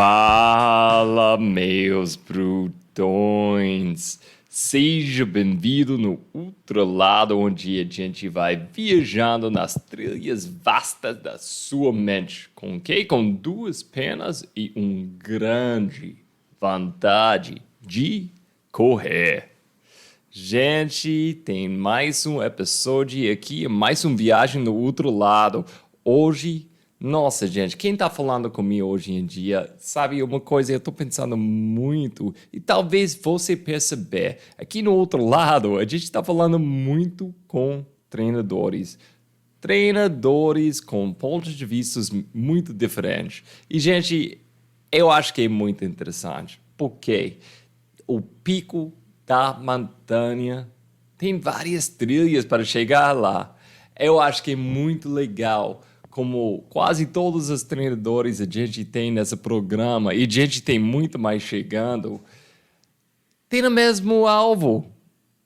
Fala, meus brutões! Seja bem-vindo no outro lado, onde a gente vai viajando nas trilhas vastas da sua mente. Com o quê? Com duas penas e grande vontade de correr. Gente, tem mais um episódio aqui, mais uma viagem no outro lado. Hoje, nossa, gente, quem tá falando comigo hoje em dia, sabe uma coisa, eu tô pensando muito, e talvez você perceber, aqui no outro lado, a gente tá falando muito com treinadores. Treinadores com pontos de vista muito diferentes. E, gente, eu acho que é muito interessante, porque o pico da montanha tem várias trilhas para chegar lá. Eu acho que é muito legal como quase todos os treinadores a gente tem nesse programa, e a gente tem muito mais chegando, tem o mesmo alvo,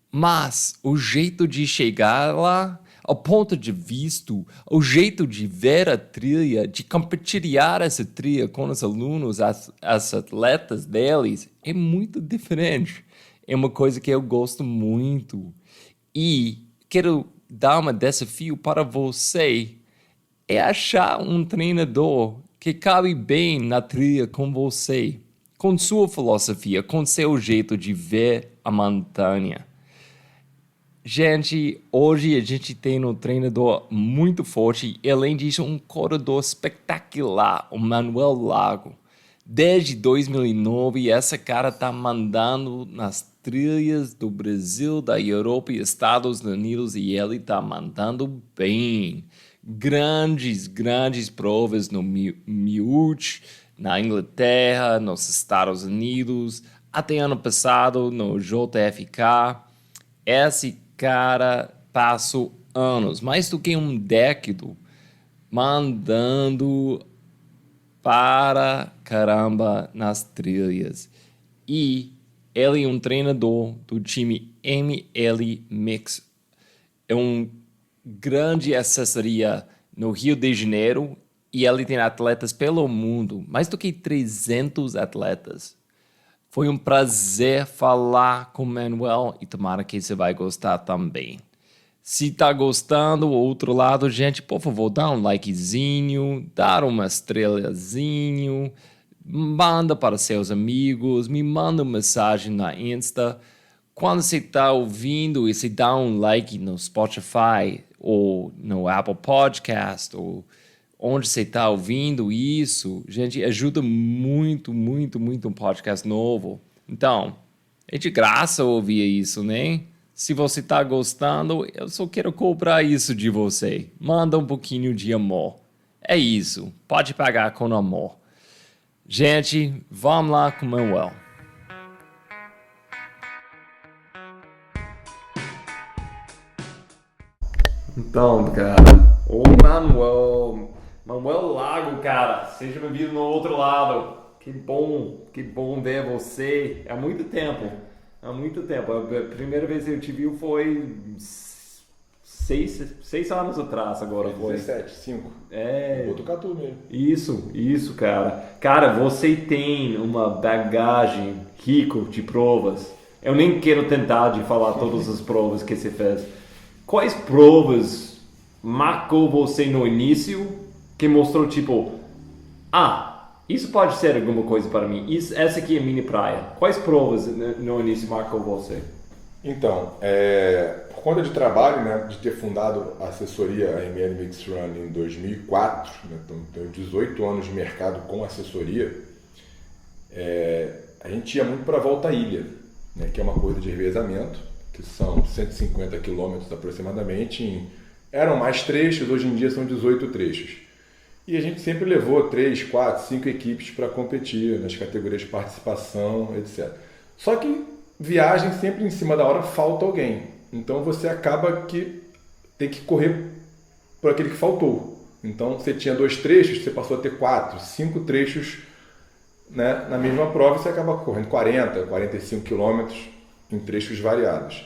mas o jeito de chegar lá, o ponto de vista, o jeito de ver a trilha, de compartilhar essa trilha com os alunos, as atletas deles, é muito diferente. É uma coisa que eu gosto muito. E quero dar um desafio para você, é achar um treinador que cabe bem na trilha com você, com sua filosofia, com seu jeito de ver a montanha. Gente, hoje a gente tem um treinador muito forte e, além disso, um corredor espetacular, o Manuel Lago. Desde 2009, essa cara tá mandando nas trilhas do Brasil, da Europa e Estados Unidos, e ele tá mandando bem. Grandes provas no MIUT, na Inglaterra, nos Estados Unidos, até ano passado no JFK. Esse cara passou anos, mais do que um décado, mandando para caramba nas trilhas. E ele é um treinador do time ML Mix. É um grande assessoria no Rio de Janeiro, e ele tem atletas pelo mundo, mais do que 300 atletas. Foi um prazer falar com o Manuel e tomara que você vai gostar também. Se tá gostando, o outro lado, gente, por favor, dá um likezinho, dá uma estrelazinho, manda para seus amigos, me manda uma mensagem na Insta. Quando você está ouvindo e você dá um like no Spotify ou no Apple Podcast ou onde você está ouvindo isso, gente, ajuda muito um podcast novo. Então, é de graça ouvir isso, né? Se você está gostando, eu só quero cobrar isso de você. Manda um pouquinho de amor. É isso. Pode pagar com amor. Gente, vamos lá com o Manuel. Então, cara, o Manuel Lago, cara, seja bem-vindo no outro lado. Que bom ver você. Há muito tempo. A primeira vez que eu te vi foi 6 anos atrás agora. 17, 5. É. Botucatu mesmo. Isso, cara. Cara, você tem uma bagagem rica de provas. Eu nem quero tentar de falar todas as provas que você fez. Quais provas marcou você no início que mostrou tipo, isso pode ser alguma coisa para mim. Essa aqui é a minha praia. Quais provas no início marcou você? Então, por conta de trabalho, né, de ter fundado a assessoria a ML Mix Run em 2004, né, então tenho 18 anos de mercado com assessoria, a gente ia muito para a Volta à Ilha, né, que é uma corrida de revezamento, que são 150 quilômetros aproximadamente. Eram mais trechos, hoje em dia são 18 trechos. E a gente sempre levou 3, 4, 5 equipes para competir nas categorias de participação, etc. Só que viagem sempre em cima da hora falta alguém. Então você acaba que tem que correr por aquele que faltou. Então você tinha 2 trechos, você passou a ter 4, 5 trechos, né, na mesma prova, e você acaba correndo 40, 45 quilômetros em trechos variados.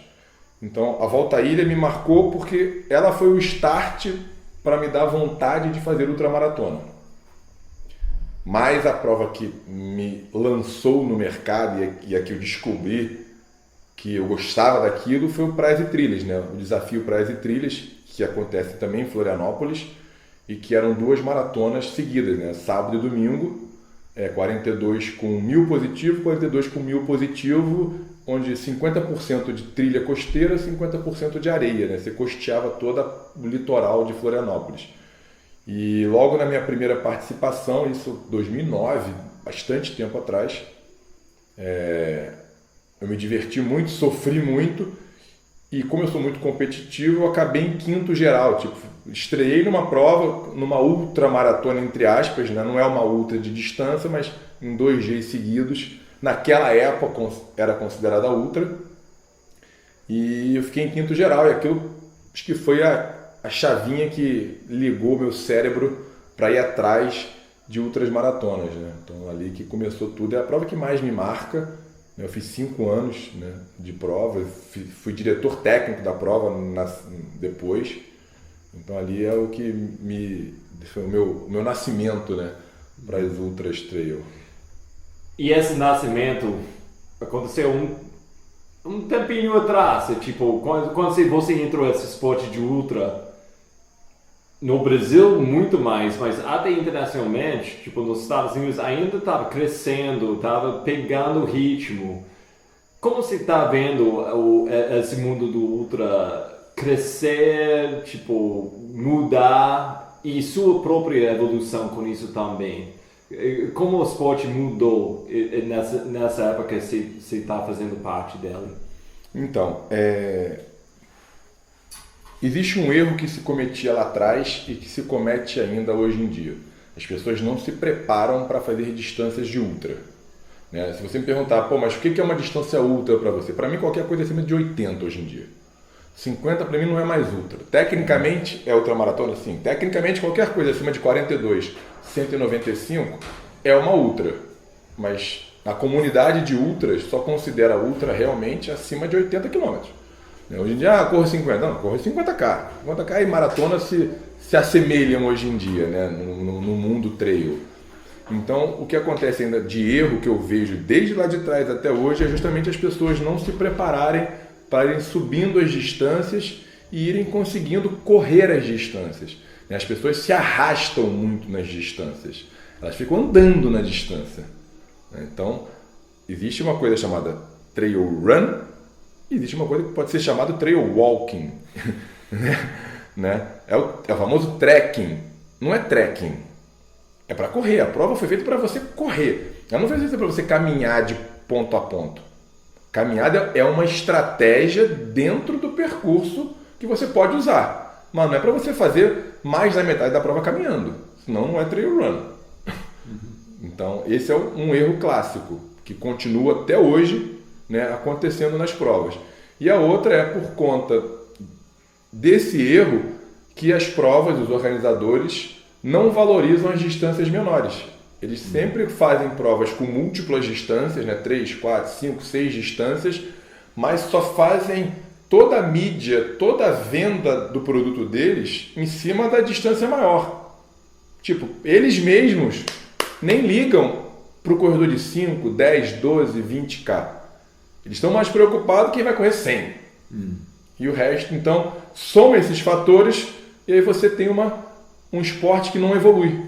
Então a Volta à Ilha me marcou porque ela foi o start para me dar vontade de fazer ultramaratona. Mas a prova que me lançou no mercado e a que eu descobri que eu gostava daquilo foi o Praias e Trilhas, né? O desafio Praias e Trilhas, que acontece também em Florianópolis, e que eram 2 maratonas seguidas, né? Sábado e domingo, 42 com 1.000 positivo, 42 com 1.000 positivo, onde 50% de trilha costeira, 50% de areia, né? Você costeava todo o litoral de Florianópolis. E logo na minha primeira participação, isso 2009, bastante tempo atrás, eu me diverti muito, sofri muito, e como eu sou muito competitivo, eu acabei em 5º geral. Tipo, estreiei numa prova, numa ultramaratona, entre aspas, né? Não é uma ultra de distância, mas em 2 dias seguidos. Naquela época era considerada ultra, e eu fiquei em 5º geral, e aquilo acho que foi a chavinha que ligou meu cérebro para ir atrás de ultras maratonas, né? Então ali que começou tudo, é a prova que mais me marca. Eu fiz 5 anos, né, de prova, fui diretor técnico da prova depois, então ali é o que foi o meu nascimento, né, para as ultras trail. E esse nascimento aconteceu um tempinho atrás, tipo, quando você entrou nesse esporte de ultra, no Brasil muito mais, mas até internacionalmente, tipo, nos Estados Unidos ainda estava crescendo, estava pegando ritmo. Como você está vendo esse mundo do ultra crescer, tipo, mudar e sua própria evolução com isso também? Como o esporte mudou nessa época que você está fazendo parte dele? Então, existe um erro que se cometia lá atrás e que se comete ainda hoje em dia. As pessoas não se preparam para fazer distâncias de ultra, né? Se você me perguntar, mas o que é uma distância ultra para você? Para mim, qualquer coisa acima de 80 hoje em dia. 50 para mim não é mais ultra. Tecnicamente é ultramaratona, sim. Tecnicamente qualquer coisa acima de 42, 195 é uma ultra. Mas a comunidade de ultras só considera ultra realmente acima de 80 km. Hoje em dia, corre 50. Não, corre 50K. 50K e maratona se assemelham hoje em dia, né, no mundo trail. Então, o que acontece ainda de erro que eu vejo desde lá de trás até hoje é justamente as pessoas não se prepararem para irem subindo as distâncias e irem conseguindo correr as distâncias. As pessoas se arrastam muito nas distâncias. Elas ficam andando na distância. Então, existe uma coisa chamada trail run, e existe uma coisa que pode ser chamada trail walking. Né? É o famoso trekking. Não é trekking. É para correr. A prova foi feita para você correr. Ela não foi feita para você caminhar de ponto a ponto. Caminhada é uma estratégia dentro do percurso que você pode usar. Mas não é para você fazer mais da metade da prova caminhando. Senão não é trail run. Então, esse é um erro clássico, que continua até hoje, né, acontecendo nas provas. E a outra é por conta desse erro que as provas, os organizadores, não valorizam as distâncias menores. Eles sempre fazem provas com múltiplas distâncias, né, 3, 4, 5, 6 distâncias, mas só fazem toda a mídia, toda a venda do produto deles em cima da distância maior. Tipo, eles mesmos nem ligam para o corredor de 5, 10, 12, 20K. Eles estão mais preocupados quem vai correr 100. E o resto, então, soma esses fatores e aí você tem um esporte que não evolui.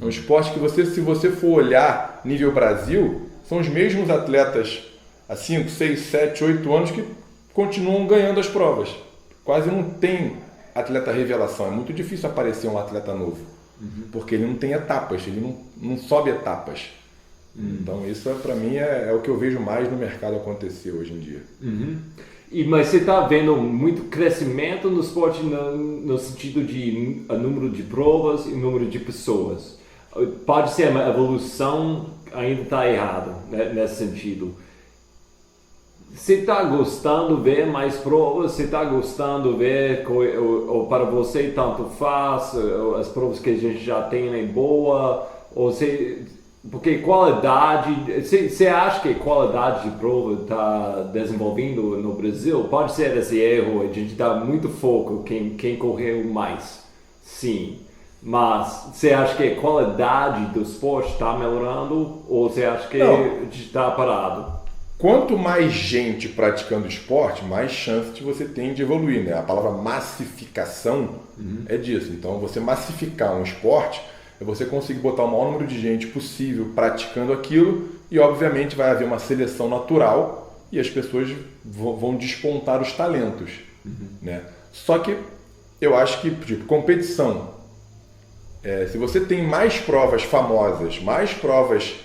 É um esporte que se você for olhar nível Brasil, são os mesmos atletas há 5, 6, 7, 8 anos que continuam ganhando as provas. Quase não tem atleta revelação. É muito difícil aparecer um atleta novo. Porque ele não tem etapas, ele não sobe etapas. Então isso para mim é o que eu vejo mais no mercado acontecer hoje em dia. Mas você está vendo muito crescimento no esporte no sentido de número de provas e número de pessoas. Pode ser uma evolução, ainda está errado, né, nesse sentido. Você está gostando de ver mais provas? Você está gostando de ver, ou para você tanto faz, as provas que a gente já tem é boa? Porque qualidade, você acha que a qualidade de prova está desenvolvendo no Brasil? Pode ser esse erro, a gente dá muito foco quem correu mais, sim. Mas você acha que a qualidade do esporte está melhorando ou você acha que está parado? Quanto mais gente praticando esporte, mais chance você tem de evoluir, né? A palavra massificação é disso. Então, você massificar um esporte é você conseguir botar o maior número de gente possível praticando aquilo e, obviamente, vai haver uma seleção natural e as pessoas vão despontar os talentos, né? Só que eu acho que, tipo, competição, se você tem mais provas famosas, mais provas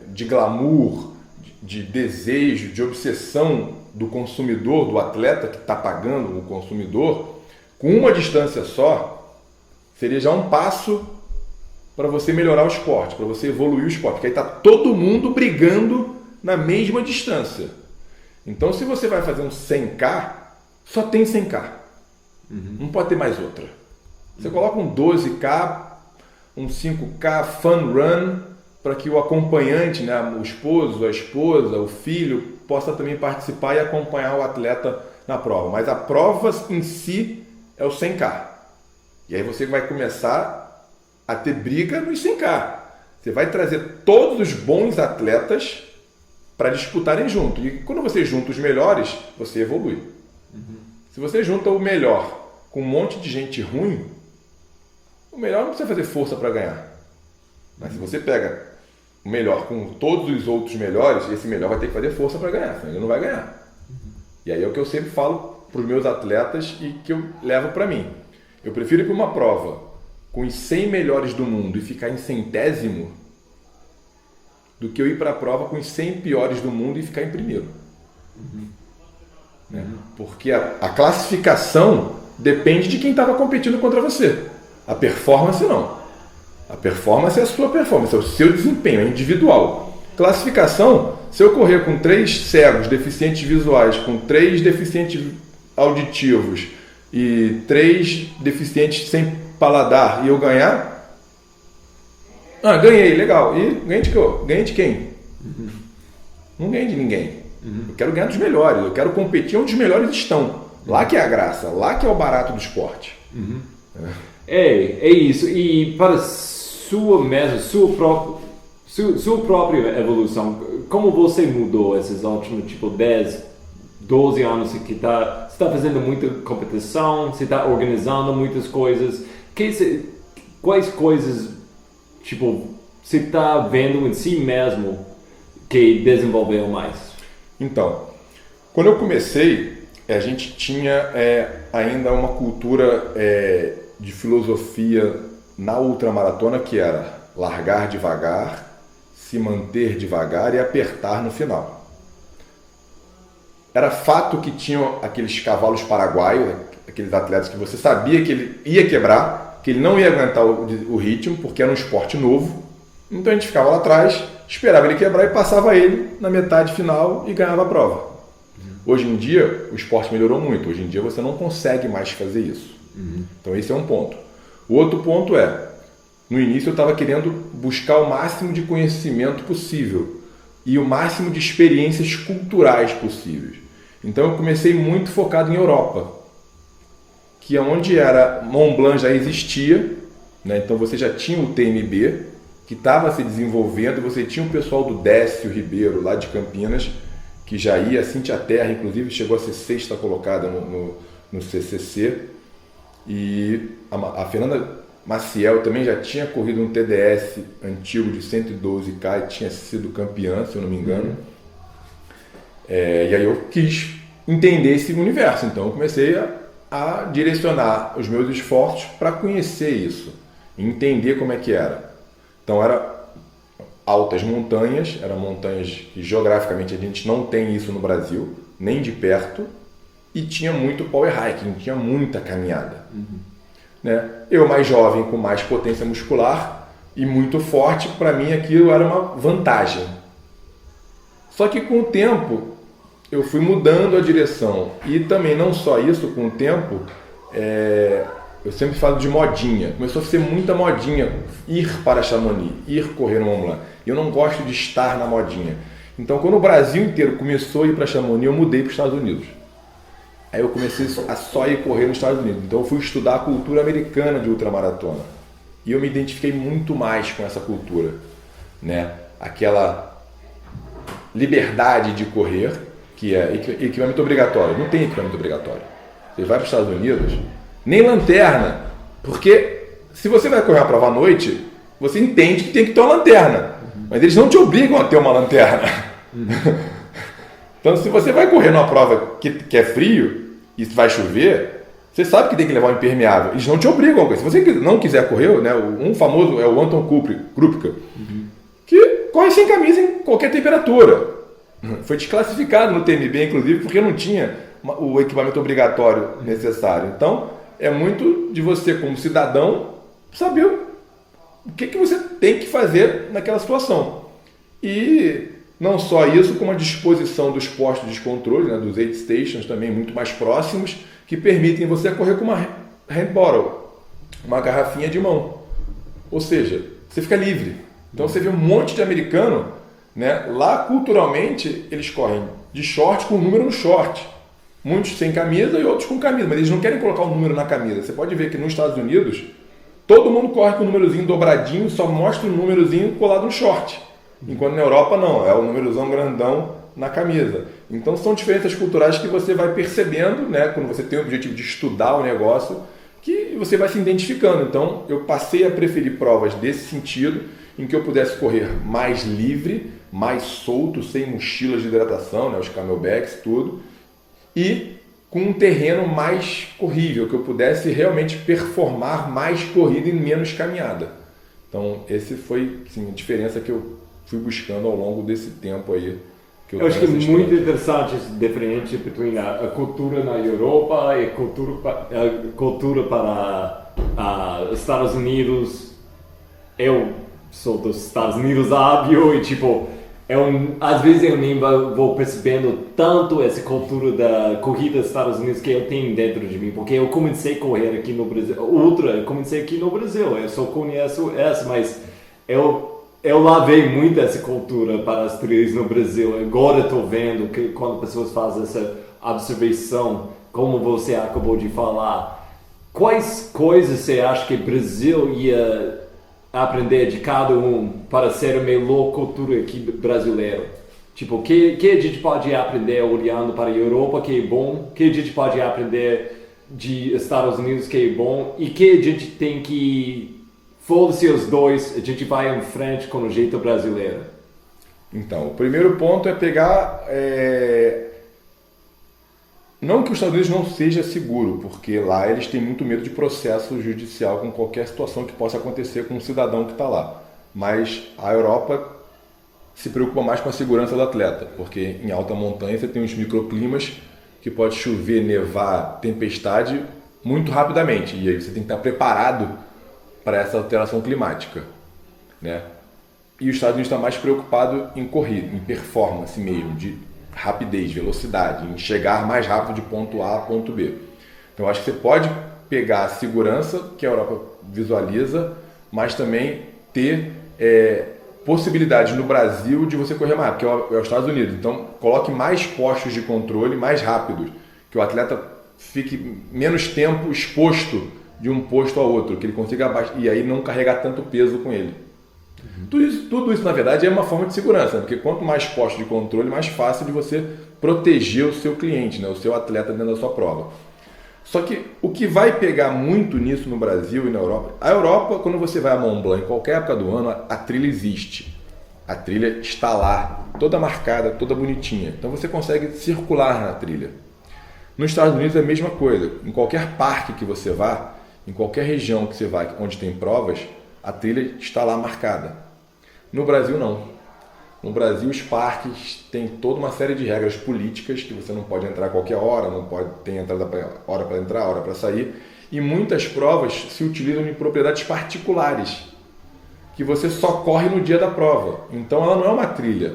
de glamour, de desejo, de obsessão do consumidor, do atleta que está pagando o consumidor, com uma distância só, seria já um passo para você melhorar o esporte, para você evoluir o esporte, porque aí está todo mundo brigando na mesma distância. Então, se você vai fazer um 100K, só tem 100K. Não pode ter mais outra. Você coloca um 12K, um 5K, fun run, para que o acompanhante, né, o esposo, a esposa, o filho, possa também participar e acompanhar o atleta na prova. Mas a prova em si é o 100K. E aí você vai começar a ter briga nos 100K. Você vai trazer todos os bons atletas para disputarem junto. E quando você junta os melhores, você evolui. Se você junta o melhor com um monte de gente ruim, o melhor não precisa fazer força para ganhar. Mas se você pega o melhor com todos os outros melhores, esse melhor vai ter que fazer força para ganhar, senão ele não vai ganhar. E aí é o que eu sempre falo para os meus atletas e que eu levo para mim. Eu prefiro ir para uma prova com os 100 melhores do mundo e ficar em 100º do que eu ir para a prova com os 100 piores do mundo e ficar em primeiro. Né? Porque a classificação depende de quem estava competindo contra você. A performance não. A performance é a sua performance, é o seu desempenho, é individual. Classificação, se eu correr com 3 cegos deficientes visuais, com 3 deficientes auditivos e 3 deficientes sem paladar e eu ganhar, ganhei, legal. E ganhei de quem? Não ganhei de ninguém. Eu quero ganhar dos melhores, eu quero competir onde os melhores estão. Lá que é a graça, lá que é o barato do esporte. É isso. E para sua própria evolução, como você mudou esses últimos 10, 12 anos que você está fazendo muita competição, você está organizando muitas coisas, quais coisas você está vendo em si mesmo que desenvolveu mais? Então, quando eu comecei, a gente tinha ainda uma cultura de filosofia na ultramaratona que era largar devagar, se manter devagar e apertar no final. Era fato que tinham aqueles cavalos paraguaios, aqueles atletas que você sabia que ele ia quebrar, que ele não ia aguentar o ritmo, porque era um esporte novo. Então a gente ficava lá atrás, esperava ele quebrar e passava ele na metade final e ganhava a prova. Hoje em dia, o esporte melhorou muito. Hoje em dia você não consegue mais fazer isso. Então esse é um ponto. O outro ponto no início eu estava querendo buscar o máximo de conhecimento possível e o máximo de experiências culturais possíveis. Então eu comecei muito focado em Europa, que é onde era Mont Blanc já existia, né? Então você já tinha o TMB, que estava se desenvolvendo, você tinha o pessoal do Décio Ribeiro, lá de Campinas, que já ia, a Cíntia Terra, inclusive, chegou a ser 6ª colocada no CCC, e a Fernanda Maciel também já tinha corrido um TDS antigo de 112K e tinha sido campeã, se eu não me engano. E aí eu quis entender esse universo, então eu comecei a direcionar os meus esforços para conhecer isso, entender como é que era. Então era altas montanhas, eram montanhas que geograficamente a gente não tem isso no Brasil, nem de perto, e tinha muito power hiking, tinha muita caminhada. Né? Eu mais jovem, com mais potência muscular e muito forte, para mim aquilo era uma vantagem. Só que com o tempo eu fui mudando a direção, e também não só isso, com o tempo eu sempre falo de modinha, começou a ser muita modinha ir para Chamonix, ir correr no Mont Blanc. Eu não gosto de estar na modinha. Então quando o Brasil inteiro começou a ir para Chamonix, eu mudei para os Estados Unidos. Aí eu comecei a só ir correr nos Estados Unidos. Então eu fui estudar a cultura americana de ultramaratona. E eu me identifiquei muito mais com essa cultura, né? Aquela liberdade de correr, que é equipamento obrigatório. Não tem equipamento obrigatório. Você vai para os Estados Unidos, nem lanterna, porque se você vai correr uma prova à noite, você entende que tem que ter uma lanterna, mas eles não te obrigam a ter uma lanterna. Então, se você vai correr numa prova que é frio e vai chover, você sabe que tem que levar um impermeável. Eles não te obrigam. Se você não quiser correr, né, um famoso é o Anton Krupka, que corre sem camisa em qualquer temperatura. Foi desclassificado no TMB, inclusive, porque não tinha o equipamento obrigatório necessário. Então, é muito de você, como cidadão, saber o que você tem que fazer naquela situação. E não só isso, como a disposição dos postos de controle, né, dos aid stations também muito mais próximos, que permitem você correr com uma hand bottle, uma garrafinha de mão. Ou seja, você fica livre. Então você vê um monte de americano, né, lá culturalmente eles correm de short com o número no short. Muitos sem camisa e outros com camisa, mas eles não querem colocar o número na camisa. Você pode ver que nos Estados Unidos, todo mundo corre com o númerozinho dobradinho, só mostra o númerozinho colado no short. Enquanto na Europa não, é o númerozão grandão na camisa. Então são diferenças culturais que você vai percebendo, né, quando você tem o objetivo de estudar o negócio, que você vai se identificando. Então eu passei a preferir provas desse sentido, em que eu pudesse correr mais livre, mais solto, sem mochilas de hidratação, né, os camelbacks, tudo, e com um terreno mais corrível, que eu pudesse realmente performar mais corrida e menos caminhada. Então esse foi, assim, a diferença que eu fui buscando ao longo desse tempo aí. Eu acho que é muito interessante esse diferente entre a cultura na Europa e a cultura para os Estados Unidos. Eu sou dos Estados Unidos, óbvio, e tipo, às vezes eu nem vou percebendo tanto essa cultura da corrida dos Estados Unidos que eu tenho dentro de mim, porque eu comecei a correr aqui no Brasil, eu comecei aqui no Brasil, eu só conheço essa, mas eu lavei muito essa cultura para as trilhas no Brasil. Agora estou vendo que quando pessoas fazem essa observação, como você acabou de falar, quais coisas você acha que o Brasil ia aprender de cada um para ser a melhor cultura aqui brasileira? Tipo, que a gente pode aprender olhando para a Europa, que é bom, que a gente pode aprender de Estados Unidos, que é bom, e que a gente tem que foda-se os dois, a gente vai em frente com o jeito brasileiro. Então, o primeiro ponto é pegar... Não que os Estados Unidos não seja seguro, porque lá eles têm muito medo de processo judicial com qualquer situação que possa acontecer com um cidadão que está lá. Mas a Europa se preocupa mais com a segurança do atleta, porque em alta montanha você tem uns microclimas que pode chover, nevar, tempestade muito rapidamente. E aí você tem que estar preparado para essa alteração climática, né? E os Estados Unidos está mais preocupado em corrida, em performance mesmo, de rapidez, velocidade, em chegar mais rápido de ponto A a ponto B. Então acho que você pode pegar a segurança que a Europa visualiza, mas também ter possibilidades no Brasil de você correr mais rápido, que é os Estados Unidos. Então coloque mais postos de controle mais rápidos, que o atleta fique menos tempo exposto de um posto ao outro, que ele consiga abaixar e aí não carregar tanto peso com ele. Tudo isso, na verdade, é uma forma de segurança, porque quanto mais postos de controle, mais fácil de você proteger o seu cliente, né, o seu atleta dentro da sua prova. Só que o que vai pegar muito nisso no Brasil e na Europa, a Europa, quando você vai a Mont Blanc, em qualquer época do ano, a trilha existe. A trilha está lá, toda marcada, toda bonitinha. Então você consegue circular na trilha. Nos Estados Unidos é a mesma coisa. Em qualquer parque que você vá, em qualquer região que você vai onde tem provas, a trilha está lá marcada. No Brasil, não. No Brasil, os parques têm toda uma série de regras políticas que você não pode entrar a qualquer hora, não pode ter hora para entrar, hora para sair. E muitas provas se utilizam em propriedades particulares, que você só corre no dia da prova. Então, ela não é uma trilha,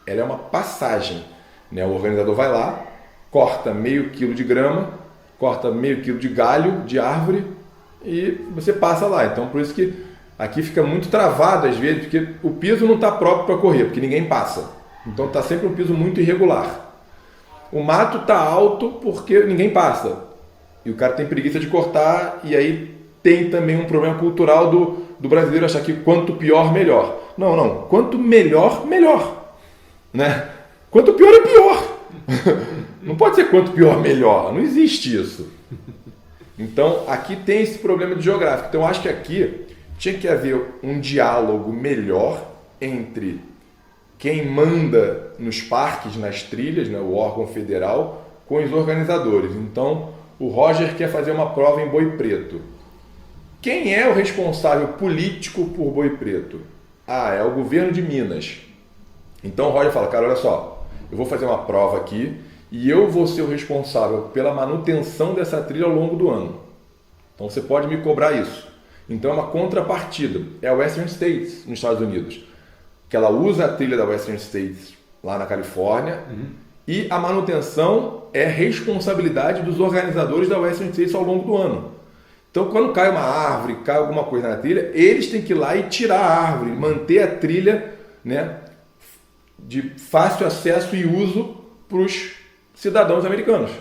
ela é uma passagem, né? O organizador vai lá, corta meio quilo de grama, corta meio quilo de galho de árvore, e você passa lá. Então, por isso que aqui fica muito travado às vezes, porque o piso não está próprio para correr, porque ninguém passa. Então está sempre um piso muito irregular. O mato está alto porque ninguém passa. E o cara tem preguiça de cortar, e aí tem também um problema cultural do brasileiro achar que quanto pior, melhor. Não. Quanto melhor, melhor. Né? Quanto pior é pior. Não pode ser quanto pior, melhor. Não existe isso. Então, aqui tem esse problema de geográfico. Então, eu acho que aqui tinha que haver um diálogo melhor entre quem manda nos parques, nas trilhas, né, o órgão federal, com os organizadores. Então, o Roger quer fazer uma prova em Boi Preto. Quem é o responsável político por Boi Preto? É o governo de Minas. Então, o Roger fala, cara, olha só, eu vou fazer uma prova aqui e eu vou ser o responsável pela manutenção dessa trilha ao longo do ano. Então, você pode me cobrar isso. Então, é uma contrapartida. É a Western States, nos Estados Unidos, que ela usa a trilha da Western States lá na Califórnia, e a manutenção é responsabilidade dos organizadores da Western States ao longo do ano. Então, quando cai uma árvore, cai alguma coisa na trilha, eles têm que ir lá e tirar a árvore, manter a trilha, né, de fácil acesso e uso para os cidadãos americanos.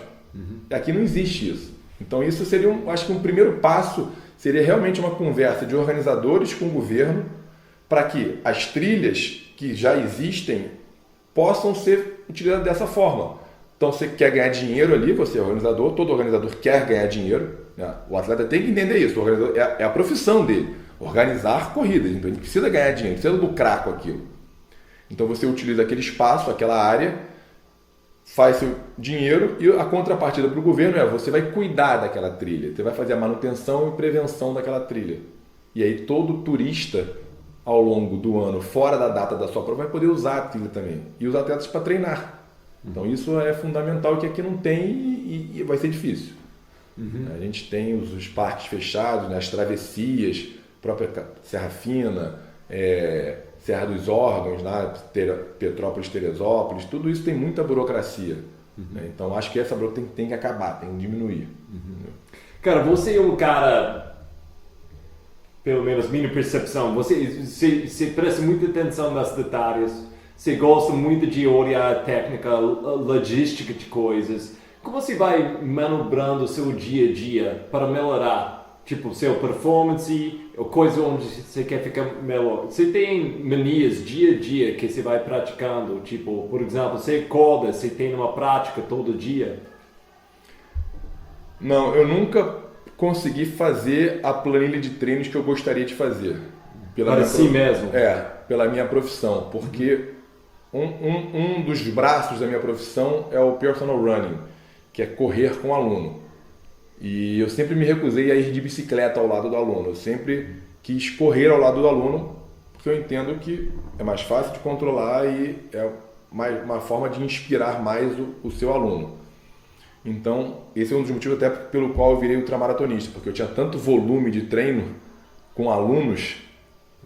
Aqui não existe isso. Então, isso seria, acho que um primeiro passo seria realmente uma conversa de organizadores com o governo para que as trilhas que já existem possam ser utilizadas dessa forma. Então, você quer ganhar dinheiro ali, você é organizador, todo organizador quer ganhar dinheiro, né? O atleta tem que entender isso, o organizador é a profissão dele, organizar corridas, então ele precisa ganhar dinheiro, precisa lucrar com aquilo. Então, você utiliza aquele espaço, aquela área, faz seu dinheiro e a contrapartida para o governo é você vai cuidar daquela trilha, você vai fazer a manutenção e prevenção daquela trilha. E aí todo turista ao longo do ano, fora da data da sua prova, vai poder usar a trilha também. E os atletas para treinar. Então isso é fundamental que aqui não tem e vai ser difícil. A gente tem os parques fechados, né, as travessias, própria Serra Fina, Serra dos Órgãos, né, Petrópolis, Teresópolis, tudo isso tem muita burocracia. Né? Então acho que essa burocracia tem que acabar, tem que diminuir. Cara, você é um cara, pelo menos minha percepção, você presta muita atenção nos detalhes, você gosta muito de olhar a técnica, a logística de coisas. Como você vai manobrando o seu dia a dia para melhorar, tipo, seu performance, ou coisa onde você quer ficar melhor? Você tem manias dia a dia que você vai praticando? Tipo, por exemplo, você acorda, você tem uma prática todo dia? Não, eu nunca consegui fazer a planilha de treinos que eu gostaria de fazer. Para si mesmo? Pela minha profissão. Porque um dos braços da minha profissão é o personal running, que é correr com o aluno. E eu sempre me recusei a ir de bicicleta ao lado do aluno. Eu sempre quis correr ao lado do aluno, porque eu entendo que é mais fácil de controlar e é uma forma de inspirar mais o seu aluno. Então, esse é um dos motivos até pelo qual eu virei ultramaratonista, porque eu tinha tanto volume de treino com alunos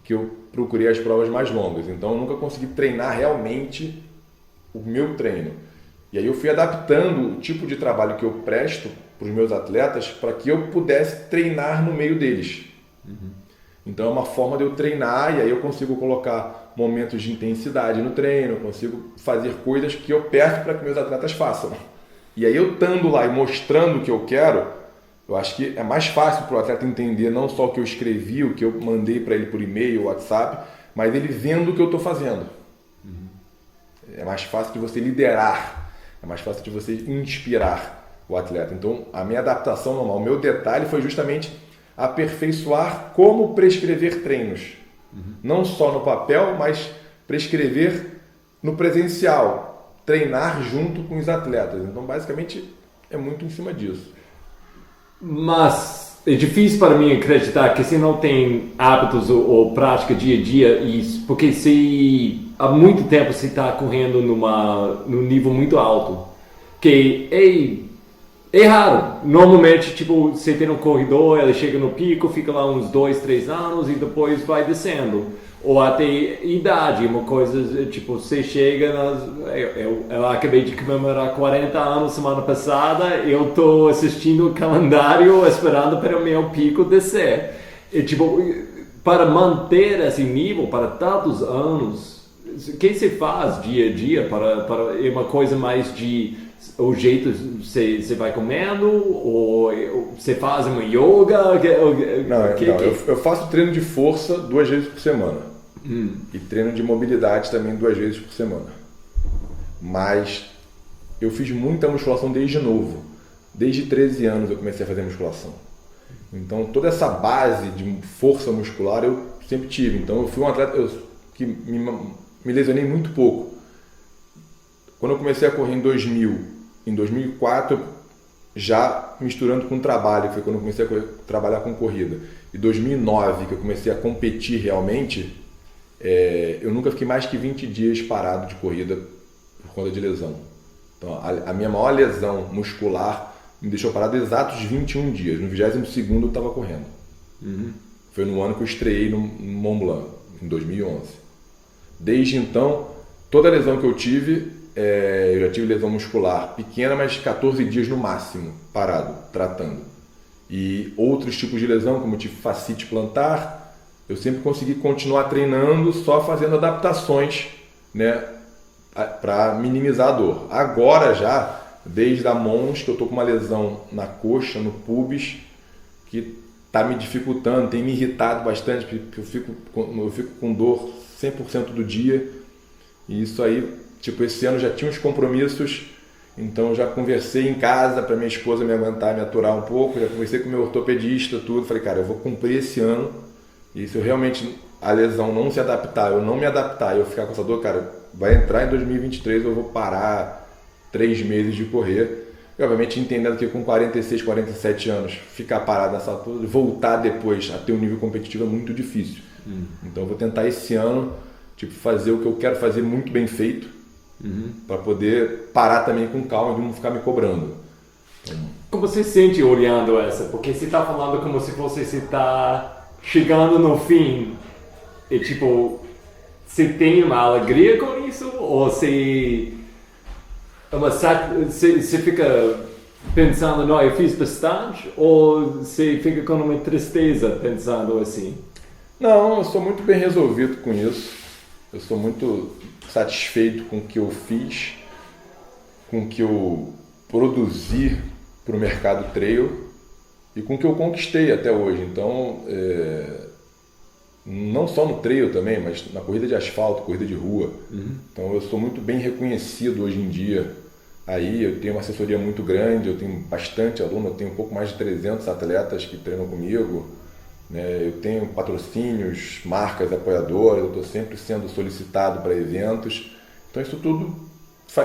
que eu procurei as provas mais longas. Então, eu nunca consegui treinar realmente o meu treino. E aí eu fui adaptando o tipo de trabalho que eu presto para os meus atletas para que eu pudesse treinar no meio deles. Então, é uma forma de eu treinar e aí eu consigo colocar momentos de intensidade no treino, eu consigo fazer coisas que eu peço para que meus atletas façam. E aí eu estando lá e mostrando o que eu quero, eu acho que é mais fácil para o atleta entender não só o que eu escrevi, o que eu mandei para ele por e-mail, WhatsApp, mas ele vendo o que eu estou fazendo. É mais fácil de você liderar, é mais fácil de você inspirar o atleta. Então, a minha adaptação normal, o meu detalhe foi justamente aperfeiçoar como prescrever treinos. Não só no papel, mas prescrever no presencial. Treinar junto com os atletas. Então, basicamente, é muito em cima disso. Mas é difícil para mim acreditar que você não tem hábitos ou prática dia a dia, porque há muito tempo você está correndo num nível muito alto, que é raro. Normalmente, tipo, você tem um corredor, ele chega no pico, fica lá uns 2, 3 anos e depois vai descendo. Ou até idade, uma coisa, tipo, você chega, eu acabei de comemorar 40 anos semana passada, eu estou assistindo o calendário esperando para o meu pico descer. E, tipo, para manter esse nível, para tantos anos, o que você faz dia a dia para uma coisa mais de o jeito você vai comendo ou você faz uma yoga? Eu faço treino de força 2 vezes por semana e treino de mobilidade também 2 vezes por semana. Mas eu fiz muita musculação desde novo. Desde 13 anos eu comecei a fazer musculação. Então toda essa base de força muscular eu sempre tive. Então eu fui um atleta que me lesionei muito pouco. Quando eu comecei a correr em 2000, em 2004, já misturando com trabalho, foi quando eu comecei a trabalhar com corrida. Em 2009, que eu comecei a competir realmente, eu nunca fiquei mais que 20 dias parado de corrida por conta de lesão. Então, a minha maior lesão muscular me deixou parado exatos 21 dias. No 22º eu estava correndo. Foi no ano que eu estreiei no Mont Blanc, em 2011. Desde então, toda lesão que eu tive, eu já tive lesão muscular pequena, mas 14 dias no máximo, parado, tratando. E outros tipos de lesão, como eu tive fascite plantar, eu sempre consegui continuar treinando, só fazendo adaptações, né, para minimizar a dor. Agora já, desde a Mons, que eu estou com uma lesão na coxa, no pubis, que está me dificultando, tem me irritado bastante, porque eu fico com dor 100% do dia. E isso aí, tipo, esse ano já tinha uns compromissos, então eu já conversei em casa para minha esposa me aguentar, me aturar um pouco, já conversei com o meu ortopedista, tudo, falei, cara, eu vou cumprir esse ano, e se eu realmente, a lesão não se adaptar, eu não me adaptar e eu ficar com essa dor, cara, vai entrar em 2023, eu vou parar 3 meses de correr, e obviamente entendendo que com 46, 47 anos, ficar parado nessa altura, voltar depois a ter um nível competitivo é muito difícil. Então eu vou tentar esse ano, tipo, fazer o que eu quero fazer muito bem feito, para poder parar também com calma e não ficar me cobrando. Como você se sente olhando essa? Porque você está falando como se você está chegando no fim e tipo, você tem uma alegria com isso? Ou você fica pensando, não, eu fiz bastante? Ou você fica com uma tristeza pensando assim? Não, eu sou muito bem resolvido com isso. Eu sou muito satisfeito com o que eu fiz, com o que eu produzi para o mercado trail e com o que eu conquistei até hoje. Então, não só no trail também, mas na corrida de asfalto, corrida de rua. Então, eu sou muito bem reconhecido hoje em dia. Aí eu tenho uma assessoria muito grande, eu tenho bastante aluno, eu tenho um pouco mais de 300 atletas que treinam comigo. Eu tenho patrocínios, marcas apoiadoras, eu estou sempre sendo solicitado para eventos. Então isso tudo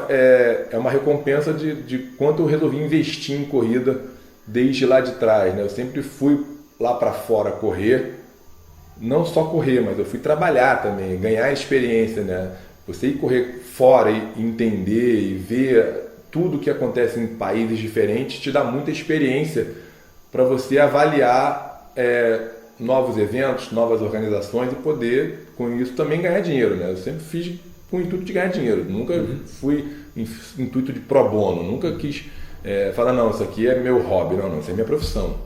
é uma recompensa de quanto eu resolvi investir em corrida desde lá de trás. Né? Eu sempre fui lá para fora correr, não só correr, mas eu fui trabalhar também, ganhar experiência. Né? Você ir correr fora e entender e ver tudo o que acontece em países diferentes te dá muita experiência para você avaliar novos eventos, novas organizações e poder, com isso, também ganhar dinheiro. Né? Eu sempre fiz com o intuito de ganhar dinheiro, nunca fui intuito de pro bono, nunca quis falar, não, isso aqui é meu hobby, não, isso é minha profissão.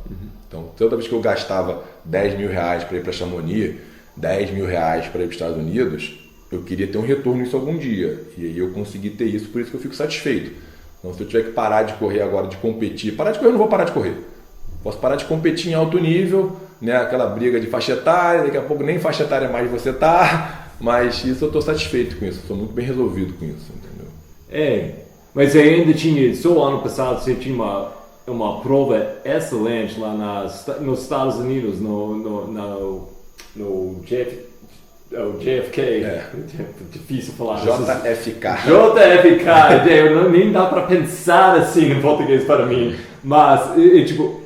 Então, toda vez que eu gastava 10 mil reais para ir para Chamonix, 10 mil reais para ir para os Estados Unidos, eu queria ter um retorno nisso algum dia, e aí eu consegui ter isso, por isso que eu fico satisfeito. Então, se eu tiver que parar de correr agora, de competir, parar de correr eu não vou parar de correr. Posso parar de competir em alto nível, né? Aquela briga de faixa etária, daqui a pouco nem faixa etária mais você tá, mas isso eu estou satisfeito com isso, estou muito bem resolvido com isso, entendeu? Mas ainda tinha, só ano passado você tinha uma prova excelente lá nos Estados Unidos, no JFK, difícil falar. JFK, nem dá para pensar assim em português para mim, mas tipo,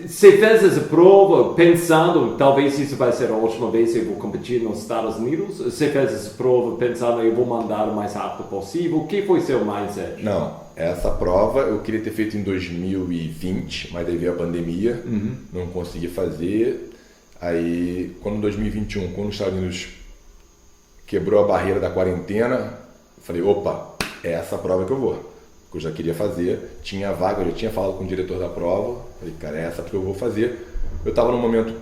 você fez essa prova pensando, talvez isso vai ser a última vez que eu vou competir nos Estados Unidos? Você fez essa prova pensando, eu vou mandar o mais rápido possível? O que foi seu mindset? Não, essa prova eu queria ter feito em 2020, mas aí veio a pandemia, não consegui fazer. Aí, quando em 2021, quando os Estados Unidos quebrou a barreira da quarentena, eu falei, opa, é essa prova que eu vou. Que eu já queria fazer, tinha vaga, eu já tinha falado com o diretor da prova, falei, cara, é essa que eu vou fazer. Eu estava num momento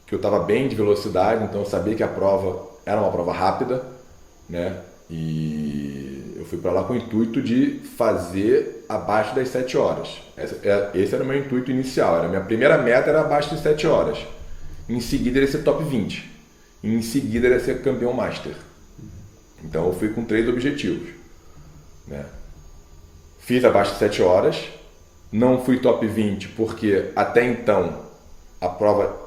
que eu estava bem de velocidade, então eu sabia que a prova era uma prova rápida, né? E eu fui para lá com o intuito de fazer abaixo das 7 horas. Esse era o meu intuito inicial. A minha primeira meta era abaixo das 7 horas. Em seguida, era ser top 20. E em seguida, era ser campeão master. Então, eu fui com 3 objetivos. Né? Fiz abaixo de 7 horas. Não fui top 20 porque até então a prova,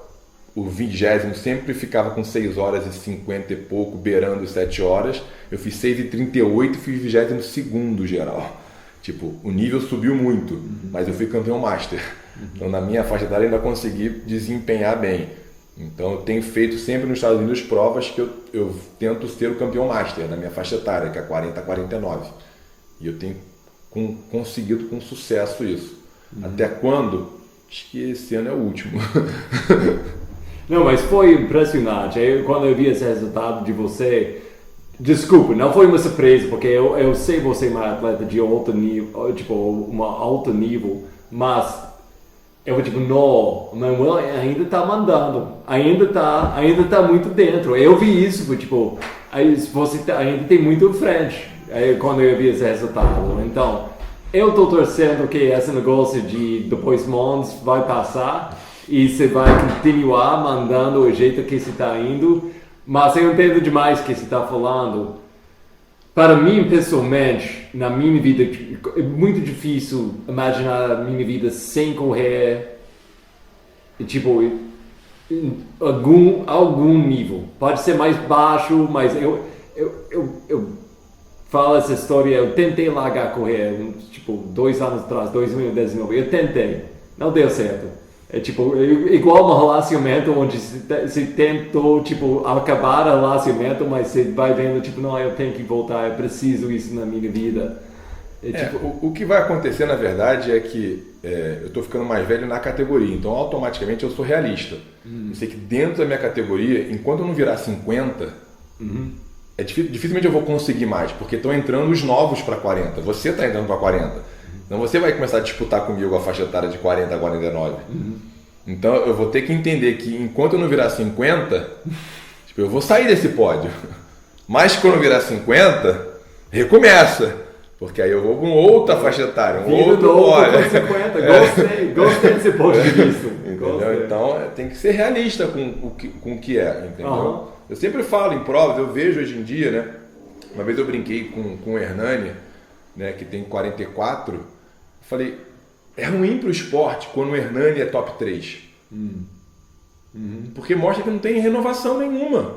o 20º sempre ficava com 6 horas e 50 e pouco, beirando 7 horas. Eu fiz 6h38 e fiz 22º geral. Tipo, o nível subiu muito, mas eu fui campeão master. Então, na minha faixa etária, ainda consegui desempenhar bem. Então, eu tenho feito sempre nos Estados Unidos provas que eu tento ser o campeão master na minha faixa etária, que é 40 a 49. E eu tenho conseguido com sucesso isso. Até quando? Acho que esse ano é o último. Não, mas foi impressionante. Quando eu vi esse resultado de você, desculpa, não foi uma surpresa, porque eu sei você é uma atleta de alto nível, tipo, um alto nível, mas eu tipo, não, o Manuel ainda tá mandando, ainda tá muito dentro. Eu vi isso, tipo, você ainda tem muito frente, quando eu vi esse resultado. Então, eu tô torcendo que esse negócio de depois Mons vai passar e você vai continuar mandando o jeito que você está indo, mas eu entendo demais o que você está falando. Para mim, pessoalmente, na minha vida, é muito difícil imaginar a minha vida sem correr, tipo, em algum nível. Pode ser mais baixo, mas eu falo essa história, eu tentei largar a correr, tipo, 2 anos atrás, 2019, eu tentei, não deu certo. É tipo, igual um relacionamento onde você tentou, tipo, acabar o relacionamento, mas você vai vendo, tipo, não, eu tenho que voltar, eu preciso isso na minha vida. Tipo... O que vai acontecer, na verdade, é que eu tô ficando mais velho na categoria, então automaticamente eu sou realista. Eu sei que dentro da minha categoria, enquanto eu não virar 50, dificilmente eu vou conseguir mais, porque estão entrando os novos para 40, você está entrando para 40. Então você vai começar a disputar comigo a faixa etária de 40 a 49. Então eu vou ter que entender que enquanto eu não virar 50, tipo, eu vou sair desse pódio. Mas quando eu virar 50, recomeça. Porque aí eu vou com outra faixa etária, outro pódio. 50, gostei desse ponto de vista. Entendeu? Então tem que ser realista com o que é, entendeu? Eu sempre falo em provas, eu vejo hoje em dia, né? Uma vez eu brinquei com o Hernani, né, que tem 44, falei, é ruim para o esporte quando o Hernani é top 3. Porque mostra que não tem renovação nenhuma.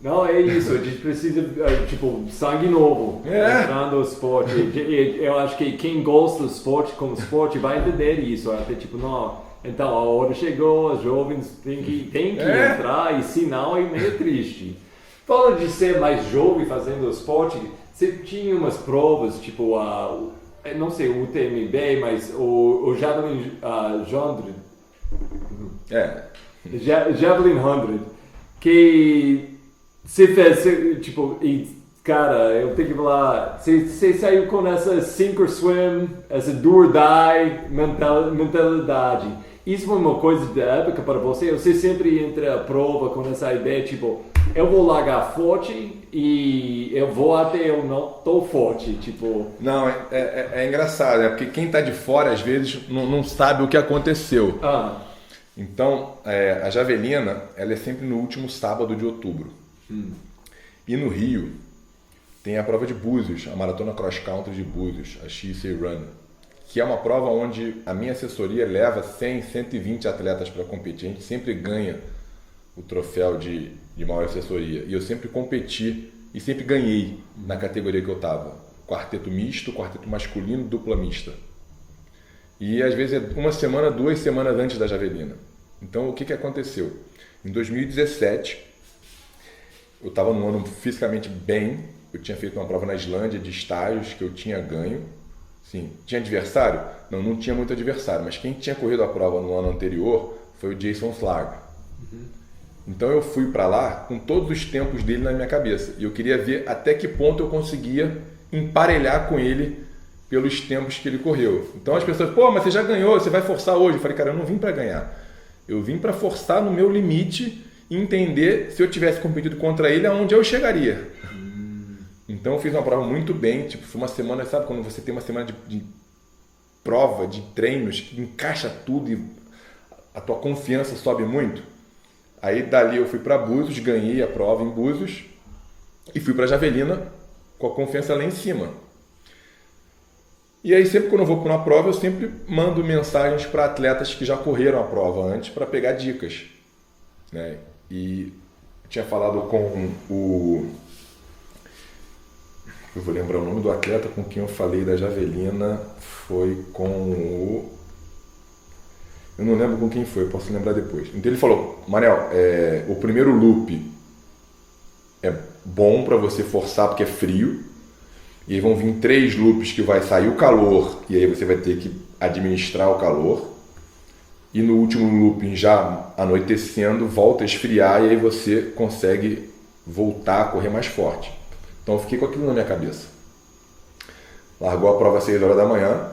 Não, é isso, a gente precisa, tipo, sangue novo, entrando no esporte. Eu acho que quem gosta do esporte como esporte vai entender isso, até tipo, não, então a hora chegou, os jovens têm que entrar, e se não, é meio triste. Fala de ser mais jovem fazendo esporte, você tinha umas provas, tipo, não sei, o UTMB, mas o Javelin 100. Javelin 100, que você fez, tipo, e, cara, eu tenho que falar, você saiu com essa sink or swim, essa do or die mentalidade. Isso foi uma coisa da época para você? Você sempre entra a prova com essa ideia, tipo, eu vou largar forte e eu vou até eu não tô forte, tipo... Não, é engraçado, né? Porque quem tá de fora, às vezes, não sabe o que aconteceu. Então, a Javelina, ela é sempre no último sábado de outubro. E no Rio, tem a prova de Búzios, a Maratona Cross Country de Búzios, a XC Run, que é uma prova onde a minha assessoria leva 100, 120 atletas para competir. A gente sempre ganha o troféu de maior assessoria. E eu sempre competi e sempre ganhei na categoria que eu estava. Quarteto misto, quarteto masculino, dupla mista. E às vezes é 1 semana, 2 semanas antes da Javelina. Então o que aconteceu? Em 2017, eu estava num ano fisicamente bem. Eu tinha feito uma prova na Islândia de estágios que eu tinha ganho. Sim, tinha adversário? Não tinha muito adversário, mas quem tinha corrido a prova no ano anterior foi o Jason Slag. Então eu fui para lá com todos os tempos dele na minha cabeça. E eu queria ver até que ponto eu conseguia emparelhar com ele pelos tempos que ele correu. Então as pessoas, pô, mas você já ganhou, você vai forçar hoje. Eu falei, cara, eu não vim para ganhar. Eu vim para forçar no meu limite e entender se eu tivesse competido contra ele, aonde eu chegaria. Então eu fiz uma prova muito bem, tipo, foi uma semana, sabe quando você tem uma semana de prova, de treinos, que encaixa tudo e a tua confiança sobe muito? Aí dali eu fui para Búzios, ganhei a prova em Búzios e fui para Javelina com a confiança lá em cima. E aí sempre quando eu vou para uma prova, eu sempre mando mensagens para atletas que já correram a prova antes para pegar dicas, né? E eu tinha falado com eu vou lembrar o nome do atleta com quem eu falei da Javelina, foi com o... Eu não lembro com quem foi, posso lembrar depois. Então ele falou, Manel, o primeiro loop é bom para você forçar porque é frio, e aí vão vir 3 loops que vai sair o calor, e aí você vai ter que administrar o calor, e no último looping já anoitecendo, volta a esfriar, e aí você consegue voltar a correr mais forte. Então eu fiquei com aquilo na minha cabeça. Largou a prova às 6 horas da manhã,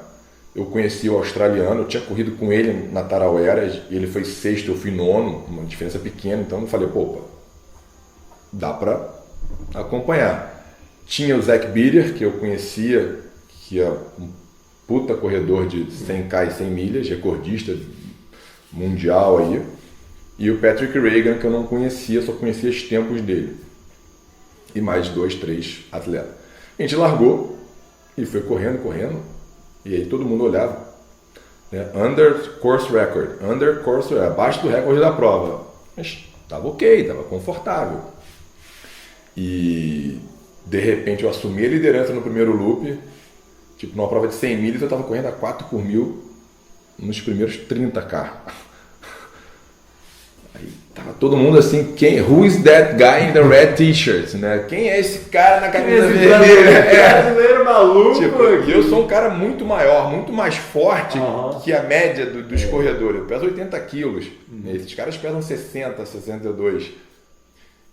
eu conheci o australiano, eu tinha corrido com ele na Tarawera, ele foi 6º, eu fui 9º, uma diferença pequena, então eu falei, pô, dá pra acompanhar. Tinha o Zach Bitter, que eu conhecia, que é um puta corredor de 100K e 100 milhas, recordista mundial aí, e o Patrick Reagan, que eu não conhecia, só conhecia os tempos dele. E mais 2, 3 atletas. A gente largou e foi correndo, e aí todo mundo olhava, né? Under course record, abaixo do recorde da prova. Mas estava ok, estava confortável. E de repente eu assumi a liderança no primeiro loop, tipo numa prova de 100 milhas eu estava correndo a 4 por 1000 nos primeiros 30K. Aí tava todo mundo assim, who is that guy in the red t-shirt, né? Quem é esse cara na camisa vermelha? Brasileiro maluco. Tipo, eu sou um cara muito maior, muito mais forte que a média dos corredores. Eu peso 80 quilos. Esses caras pesam 60, 62.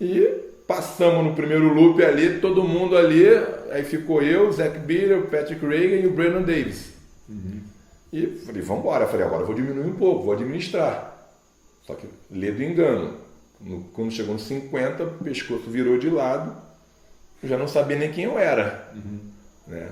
E passamos no primeiro loop ali, todo mundo ali. Aí ficou eu, o Zach Bitter, o Patrick Reagan e o Brandon Davis. E falei, vamos embora. Falei, agora eu vou diminuir um pouco, vou administrar. Só que lê do engano. Quando chegou nos 50, o pescoço virou de lado. Eu já não sabia nem quem eu era. Né?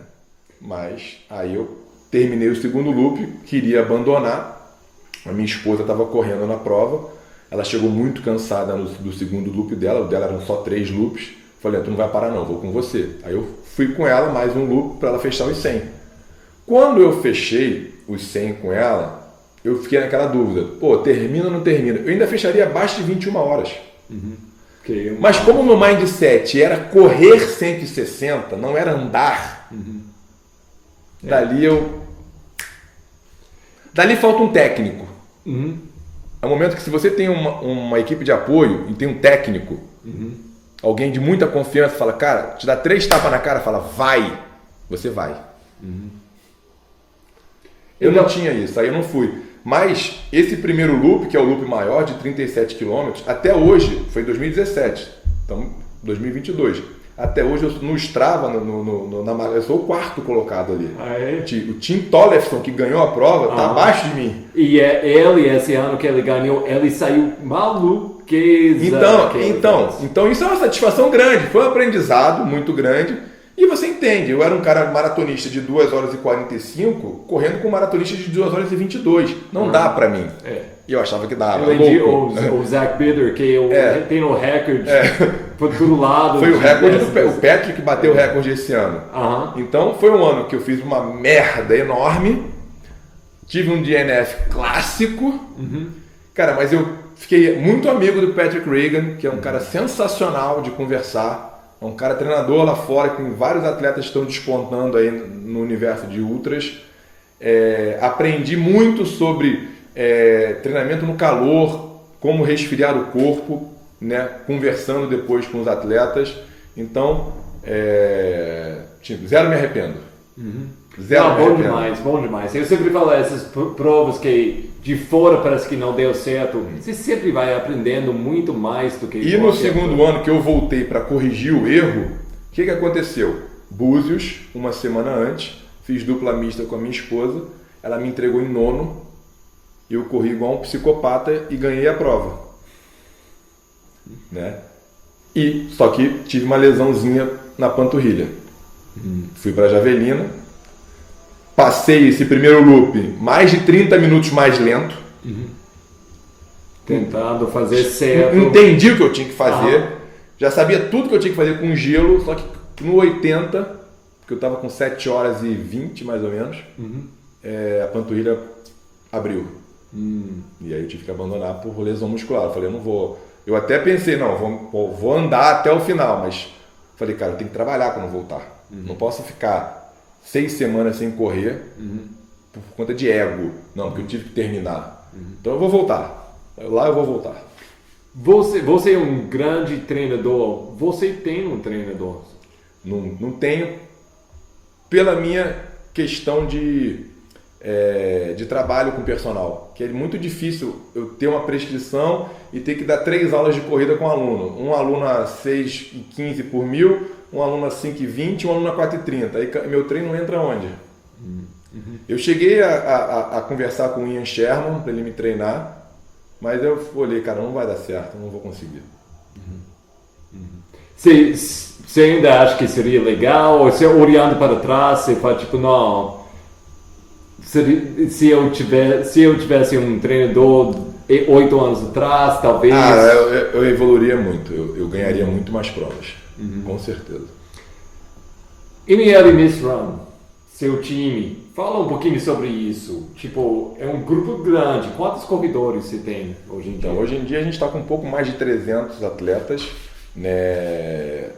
Mas aí eu terminei o segundo loop, queria abandonar. A minha esposa estava correndo na prova. Ela chegou muito cansada do segundo loop dela. O dela eram só 3 loops. Falei, tu não vai parar não, vou com você. Aí eu fui com ela, mais um loop para ela fechar os 100. Quando eu fechei os 100 com ela, eu fiquei naquela dúvida, pô, termina ou não termina? Eu ainda fecharia abaixo de 21 horas. Mas como o meu mindset era correr 160, não era andar, dali falta um técnico. É um momento que se você tem uma equipe de apoio e tem um técnico, alguém de muita confiança fala, cara, te dá 3 tapas na cara, fala, vai, você vai. Eu não tinha isso, aí eu não fui. Mas esse primeiro loop, que é o loop maior de 37 km, até hoje, foi em 2017, então 2022. Até hoje, no Strava, eu sou o 4º colocado ali. O Tim Tollefson, que ganhou a prova, está abaixo de mim. E ele, esse ano que ele ganhou, ele saiu maluqueza. Então isso é uma satisfação grande, foi um aprendizado muito grande. E você entende, eu era um cara maratonista de 2 horas e 45, correndo com um maratonista de 2 horas e 22. Não dá pra mim. E eu achava que dava. O Zach Bitter, que tem o recorde por todo lado. Foi o recorde o Patrick bateu o recorde esse ano. Então foi um ano que eu fiz uma merda enorme. Tive um DNF clássico. Cara, mas eu fiquei muito amigo do Patrick Reagan, que é um cara sensacional de conversar. É um cara treinador lá fora, que tem vários atletas que estão despontando aí no universo de ultras. Aprendi muito sobre treinamento no calor, como resfriar o corpo, né? Conversando depois com os atletas. Então, zero me arrependo. Bom demais. Eu sempre falo essas provas que de fora parece que não deu certo. Você sempre vai aprendendo muito mais do que... E no segundo ano que eu voltei para corrigir o erro, o que aconteceu? Búzios, uma semana antes, fiz dupla mista com a minha esposa, ela me entregou em 9º, eu corri igual um psicopata e ganhei a prova. Né? Só que tive uma lesãozinha na panturrilha. Fui para Javelina, passei esse primeiro loop mais de 30 minutos mais lento. Tentando fazer certo. Entendi o que eu tinha que fazer, já sabia tudo que eu tinha que fazer com gelo, só que no 80, porque eu estava com 7 horas e 20 mais ou menos, a panturrilha abriu. E aí eu tive que abandonar por lesão muscular. Eu falei, eu não vou. Eu até pensei, não, vou andar até o final, mas falei, cara, eu tenho que trabalhar quando voltar. Não posso ficar 6 semanas sem correr por conta de ego. Não, porque eu tive que terminar. Então eu vou voltar. Lá eu vou voltar. Você é um grande treinador. Você tem um treinador? Não tenho, pela minha questão de trabalho com personal, que é muito difícil eu ter uma prescrição e ter que dar 3 aulas de corrida com um aluno. Um aluno a 6,15 por 1.000, um aluno a 5,20, um aluno a 4,30. Aí meu treino entra onde? Eu cheguei a conversar com o Ian Sherman para ele me treinar, mas eu olhei, cara, não vai dar certo, não vou conseguir. Você ainda acha que seria legal? Ou você olhando para trás, você fala tipo, não, se eu tivesse um treinador 8 anos atrás, talvez... Eu evoluiria muito, eu ganharia muito mais provas, com certeza. ML Miss Run, seu time, fala um pouquinho sobre isso. Tipo, é um grupo grande, quantos corredores você tem hoje em dia? Então, hoje em dia a gente está com um pouco mais de 300 atletas, né?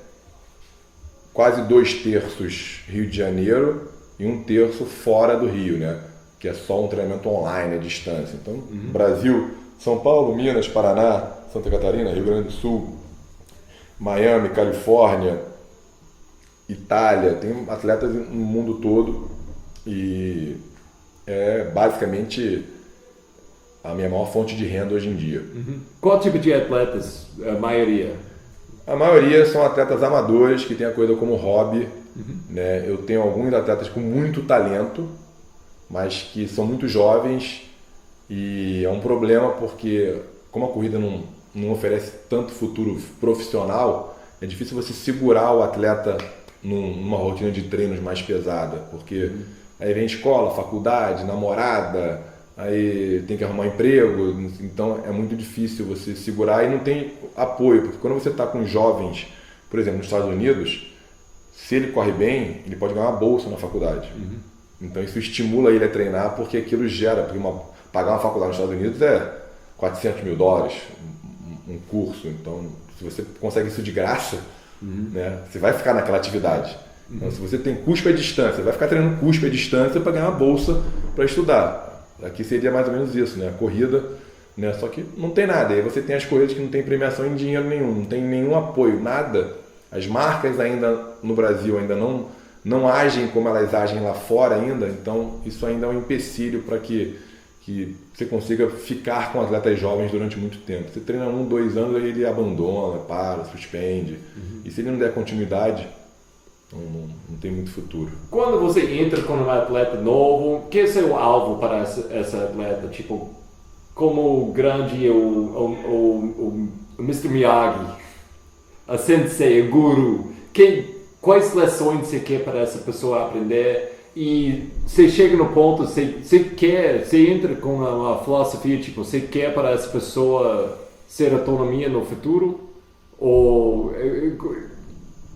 Quase 2/3 Rio de Janeiro e 1/3 fora do Rio, né? Que é só um treinamento online à distância. Então, Brasil, São Paulo, Minas, Paraná, Santa Catarina, Rio Grande do Sul, Miami, Califórnia, Itália, tem atletas no mundo todo e é basicamente a minha maior fonte de renda hoje em dia. Qual tipo de atletas, a maioria? A maioria são atletas amadores que têm a coisa como hobby, né? Eu tenho alguns atletas com muito talento, mas que são muito jovens e é um problema porque como a corrida não oferece tanto futuro profissional, é difícil você segurar o atleta numa rotina de treinos mais pesada, porque aí vem escola, faculdade, namorada, aí tem que arrumar emprego, então é muito difícil você segurar e não tem apoio, porque quando você está com jovens, por exemplo, nos Estados Unidos, se ele corre bem, ele pode ganhar uma bolsa na faculdade. Então isso estimula ele a treinar, porque aquilo gera, porque pagar uma faculdade nos Estados Unidos é $400 mil, um curso, então se você consegue isso de graça, né, você vai ficar naquela atividade. Então, se você tem cuspe à distância, vai ficar treinando cuspe à distância para ganhar uma bolsa para estudar. Aqui seria mais ou menos isso, né? A corrida, né? Só que não tem nada. E aí você tem as corridas que não tem premiação em dinheiro nenhum, não tem nenhum apoio, nada. As marcas ainda no Brasil ainda não agem como elas agem lá fora ainda, então isso ainda é um empecilho para que você consiga ficar com atletas jovens durante muito tempo. Você treina 1, 2 anos, aí ele abandona, para, suspende. E se ele não der continuidade, não tem muito futuro. Quando você entra com um atleta novo, que é seu alvo para essa atleta? Tipo, como grande o Mr. Miyagi, a sensei, o guru, quais lições você quer para essa pessoa aprender? E você chega no ponto, você entra com uma filosofia, tipo, você quer para essa pessoa ser autonomia no futuro? Ou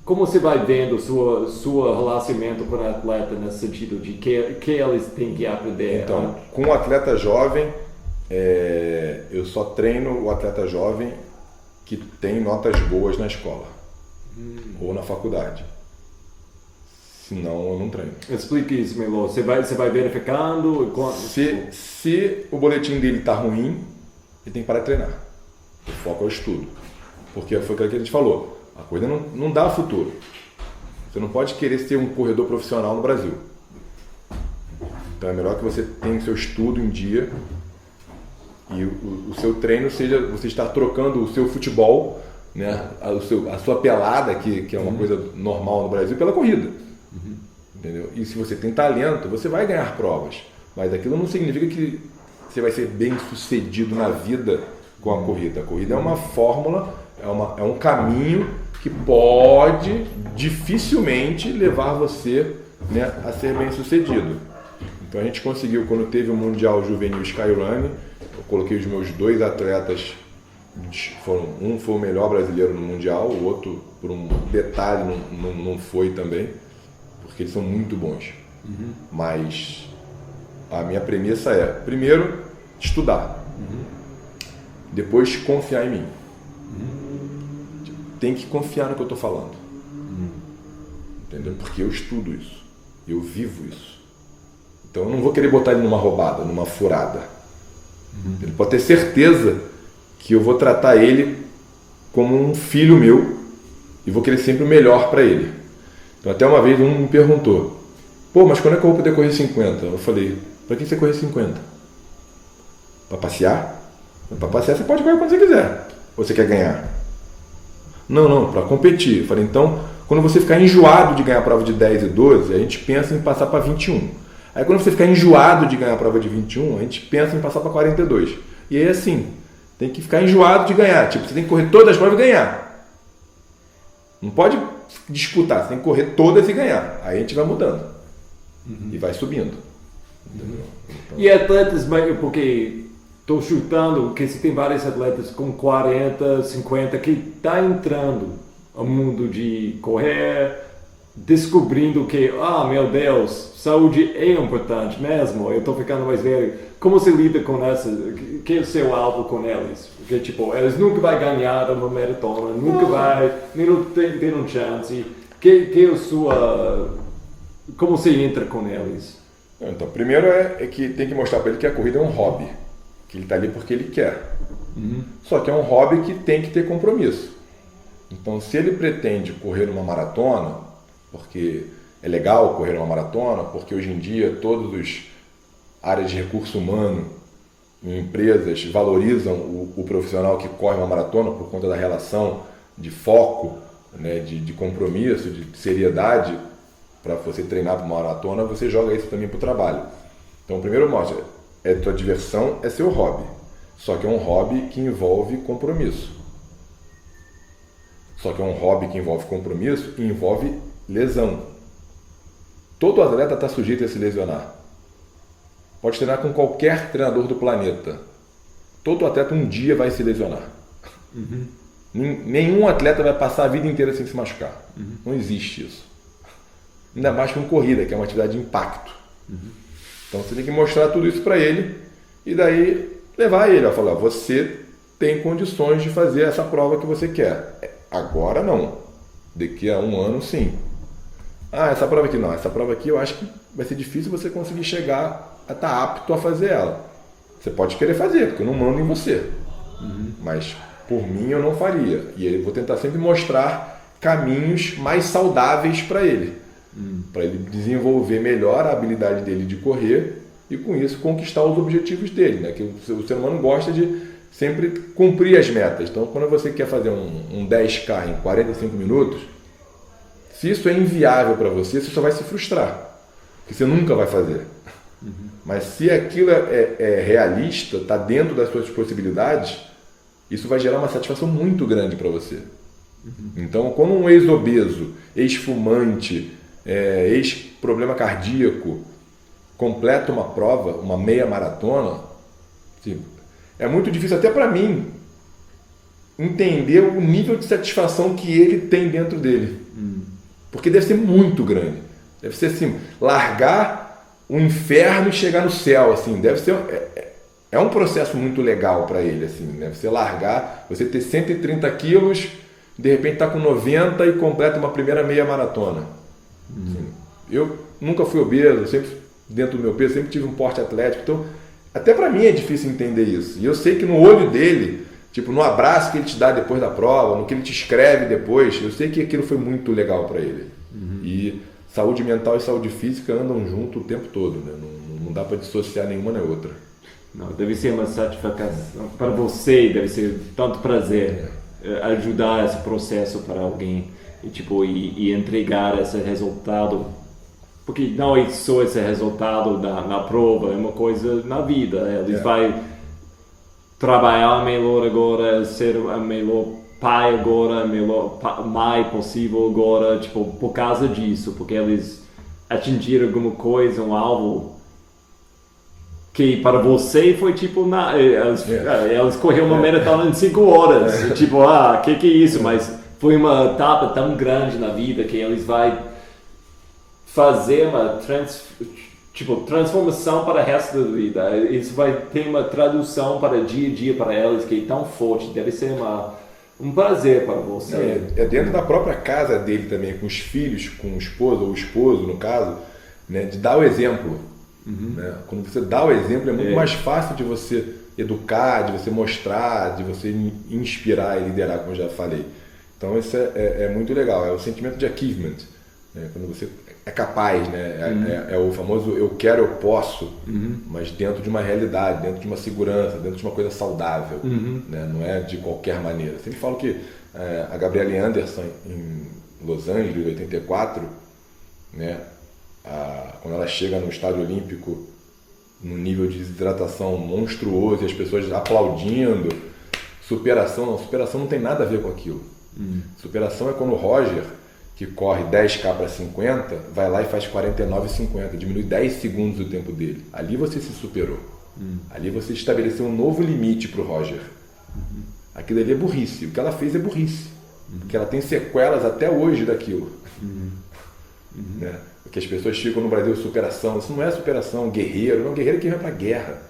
como você vai vendo seu relacionamento com o atleta nesse sentido de que eles têm que aprender? Então, com o atleta jovem, eu só treino o atleta jovem que tem notas boas na escola ou na faculdade. Senão eu não treino. Explique isso, Melo. Você vai verificando? Se o boletim dele está ruim, ele tem que parar de treinar. O foco é o estudo. Porque foi aquilo que a gente falou. A coisa não dá futuro. Você não pode querer ser um corredor profissional no Brasil. Então é melhor que você tenha o seu estudo em dia e o seu treino seja você estar trocando o seu futebol, né, a sua pelada, que é uma coisa normal no Brasil, pela corrida. Entendeu? E se você tem talento, você vai ganhar provas. Mas aquilo não significa que você vai ser bem sucedido na vida com a corrida. A corrida é uma fórmula, é um caminho que pode dificilmente levar você, né, a ser bem sucedido. Então a gente conseguiu, quando teve o Mundial Juvenil Skyrun, eu coloquei os meus 2 atletas, um foi o melhor brasileiro no Mundial, o outro, por um detalhe, não foi também, porque eles são muito bons. Mas a minha premissa é, primeiro, estudar. Depois, confiar em mim. Tem que confiar no que eu estou falando. Entendeu? Porque eu estudo isso. Eu vivo isso. Então eu não vou querer botar ele numa roubada, numa furada. Ele pode ter certeza que eu vou tratar ele como um filho meu e vou querer sempre o melhor para ele. Então até uma vez um me perguntou, pô, mas quando é que eu vou poder correr 50? Eu falei, para que você correr 50? Para passear? Para passear você pode correr quando você quiser. Ou você quer ganhar? Não, para competir. Eu falei, então, quando você ficar enjoado de ganhar a prova de 10 e 12, a gente pensa em passar para 21. Aí quando você ficar enjoado de ganhar a prova de 21, a gente pensa em passar para 42. E aí assim, tem que ficar enjoado de ganhar. Tipo, você tem que correr todas as provas e ganhar. Não pode disputar, você tem que correr todas e ganhar. Aí a gente vai mudando. E vai subindo. Entendeu? Então... E atletas, porque estou chutando que você tem vários atletas com 40, 50 que está entrando no mundo de correr, descobrindo que, meu Deus, saúde é importante mesmo, eu estou ficando mais velho. Como você lida com essa? Que é o seu alvo com eles? Porque, tipo, eles nunca vão ganhar uma maratona, nunca vai, nem não tem uma chance. Que é a sua... Como você entra com eles? Então, primeiro é que tem que mostrar para ele que a corrida é um hobby. Que ele está ali porque ele quer. Só que é um hobby que tem que ter compromisso. Então, se ele pretende correr uma maratona, porque é legal correr uma maratona, porque hoje em dia todas as áreas de recurso humano em empresas valorizam o profissional que corre uma maratona por conta da relação de foco, né, de compromisso, de seriedade. Para você treinar para uma maratona, você joga isso também para o trabalho. Então, primeiro mostra, tua diversão é seu hobby. Só que é um hobby que envolve compromisso. Só que é um hobby que envolve compromisso e envolve lesão. Todo atleta está sujeito a se lesionar. Pode treinar com qualquer treinador do planeta. Todo atleta um dia vai se lesionar. Nenhum atleta vai passar a vida inteira sem se machucar. Não existe isso. Ainda mais com corrida, que é uma atividade de impacto. Então você tem que mostrar tudo isso para ele e daí levar ele a falar, você tem condições de fazer essa prova que você quer. Agora não. Daqui a um ano sim. Essa prova aqui não. Essa prova aqui eu acho que vai ser difícil você conseguir chegar a estar apto a fazer ela. Você pode querer fazer, porque eu não mando em você. Mas por mim eu não faria. E eu vou tentar sempre mostrar caminhos mais saudáveis para ele. Para ele desenvolver melhor a habilidade dele de correr e com isso conquistar os objetivos dele, né? Que o ser humano gosta de sempre cumprir as metas. Então quando você quer fazer um 10K em 45 minutos, se isso é inviável para você, você só vai se frustrar, porque você nunca vai fazer. Mas se aquilo é realista, está dentro das suas possibilidades, isso vai gerar uma satisfação muito grande para você. Então quando um ex-obeso, ex-fumante, ex-problema cardíaco completa uma prova, uma meia maratona, assim, é muito difícil até para mim entender o nível de satisfação que ele tem dentro dele. Porque deve ser muito grande. Deve ser assim, largar o inferno e chegar no céu, assim, deve ser é um processo muito legal para ele, assim, né? Você largar, você ter 130 quilos, de repente tá com 90 e completa uma primeira meia maratona. Eu nunca fui obeso, sempre dentro do meu peso, sempre tive um porte atlético, então até para mim é difícil entender isso. E eu sei que no olho dele, tipo no abraço que ele te dá depois da prova, no que ele te escreve depois, eu sei que aquilo foi muito legal para ele. E saúde mental e saúde física andam junto o tempo todo, né? Não dá para dissociar nenhuma nem outra. Não, deve ser uma satisfação para você, deve ser tanto prazer ajudar esse processo para alguém e entregar esse resultado, porque não é só esse resultado na prova, é uma coisa na vida. Eles vão trabalhar melhor agora, ser a melhor pai agora, melhor mãe possível agora, tipo, por causa disso, porque eles atingiram alguma coisa, um alvo que para você foi tipo, eles correram uma maratona em 5 horas, tipo, que é isso, mas foi uma etapa tão grande na vida que eles vão fazer uma transformação para o resto da vida. Isso vai ter uma tradução para dia a dia para eles que é tão forte. Deve ser um prazer para você. É dentro da própria casa dele também, com os filhos, com o esposo, ou o esposo, no caso, né, de dar o exemplo. Né? Quando você dá o exemplo, é muito mais fácil de você educar, de você mostrar, de você inspirar e liderar, como eu já falei. Então, isso é muito legal. É o sentimento de achievement. Né? Quando você é capaz, né? É o famoso eu quero, eu posso, mas dentro de uma realidade, dentro de uma segurança, dentro de uma coisa saudável, né? Não é de qualquer maneira. Eu sempre falo que a Gabrielle Anderson, em Los Angeles, em 84, né? Quando ela chega no Estádio Olímpico, num nível de desidratação monstruoso, e as pessoas aplaudindo, superação não tem nada a ver com aquilo. Superação é quando o Roger, que corre 10K para 50, vai lá e faz 49,50, diminui 10 segundos o tempo dele. Ali você se superou. Ali você estabeleceu um novo limite para o Roger. Aquilo ali é burrice. O que ela fez é burrice. Porque ela tem sequelas até hoje daquilo. Né? Porque as pessoas ficam no Brasil superação. Isso não é superação, guerreiro. Não, guerreiro é quem vai para a guerra.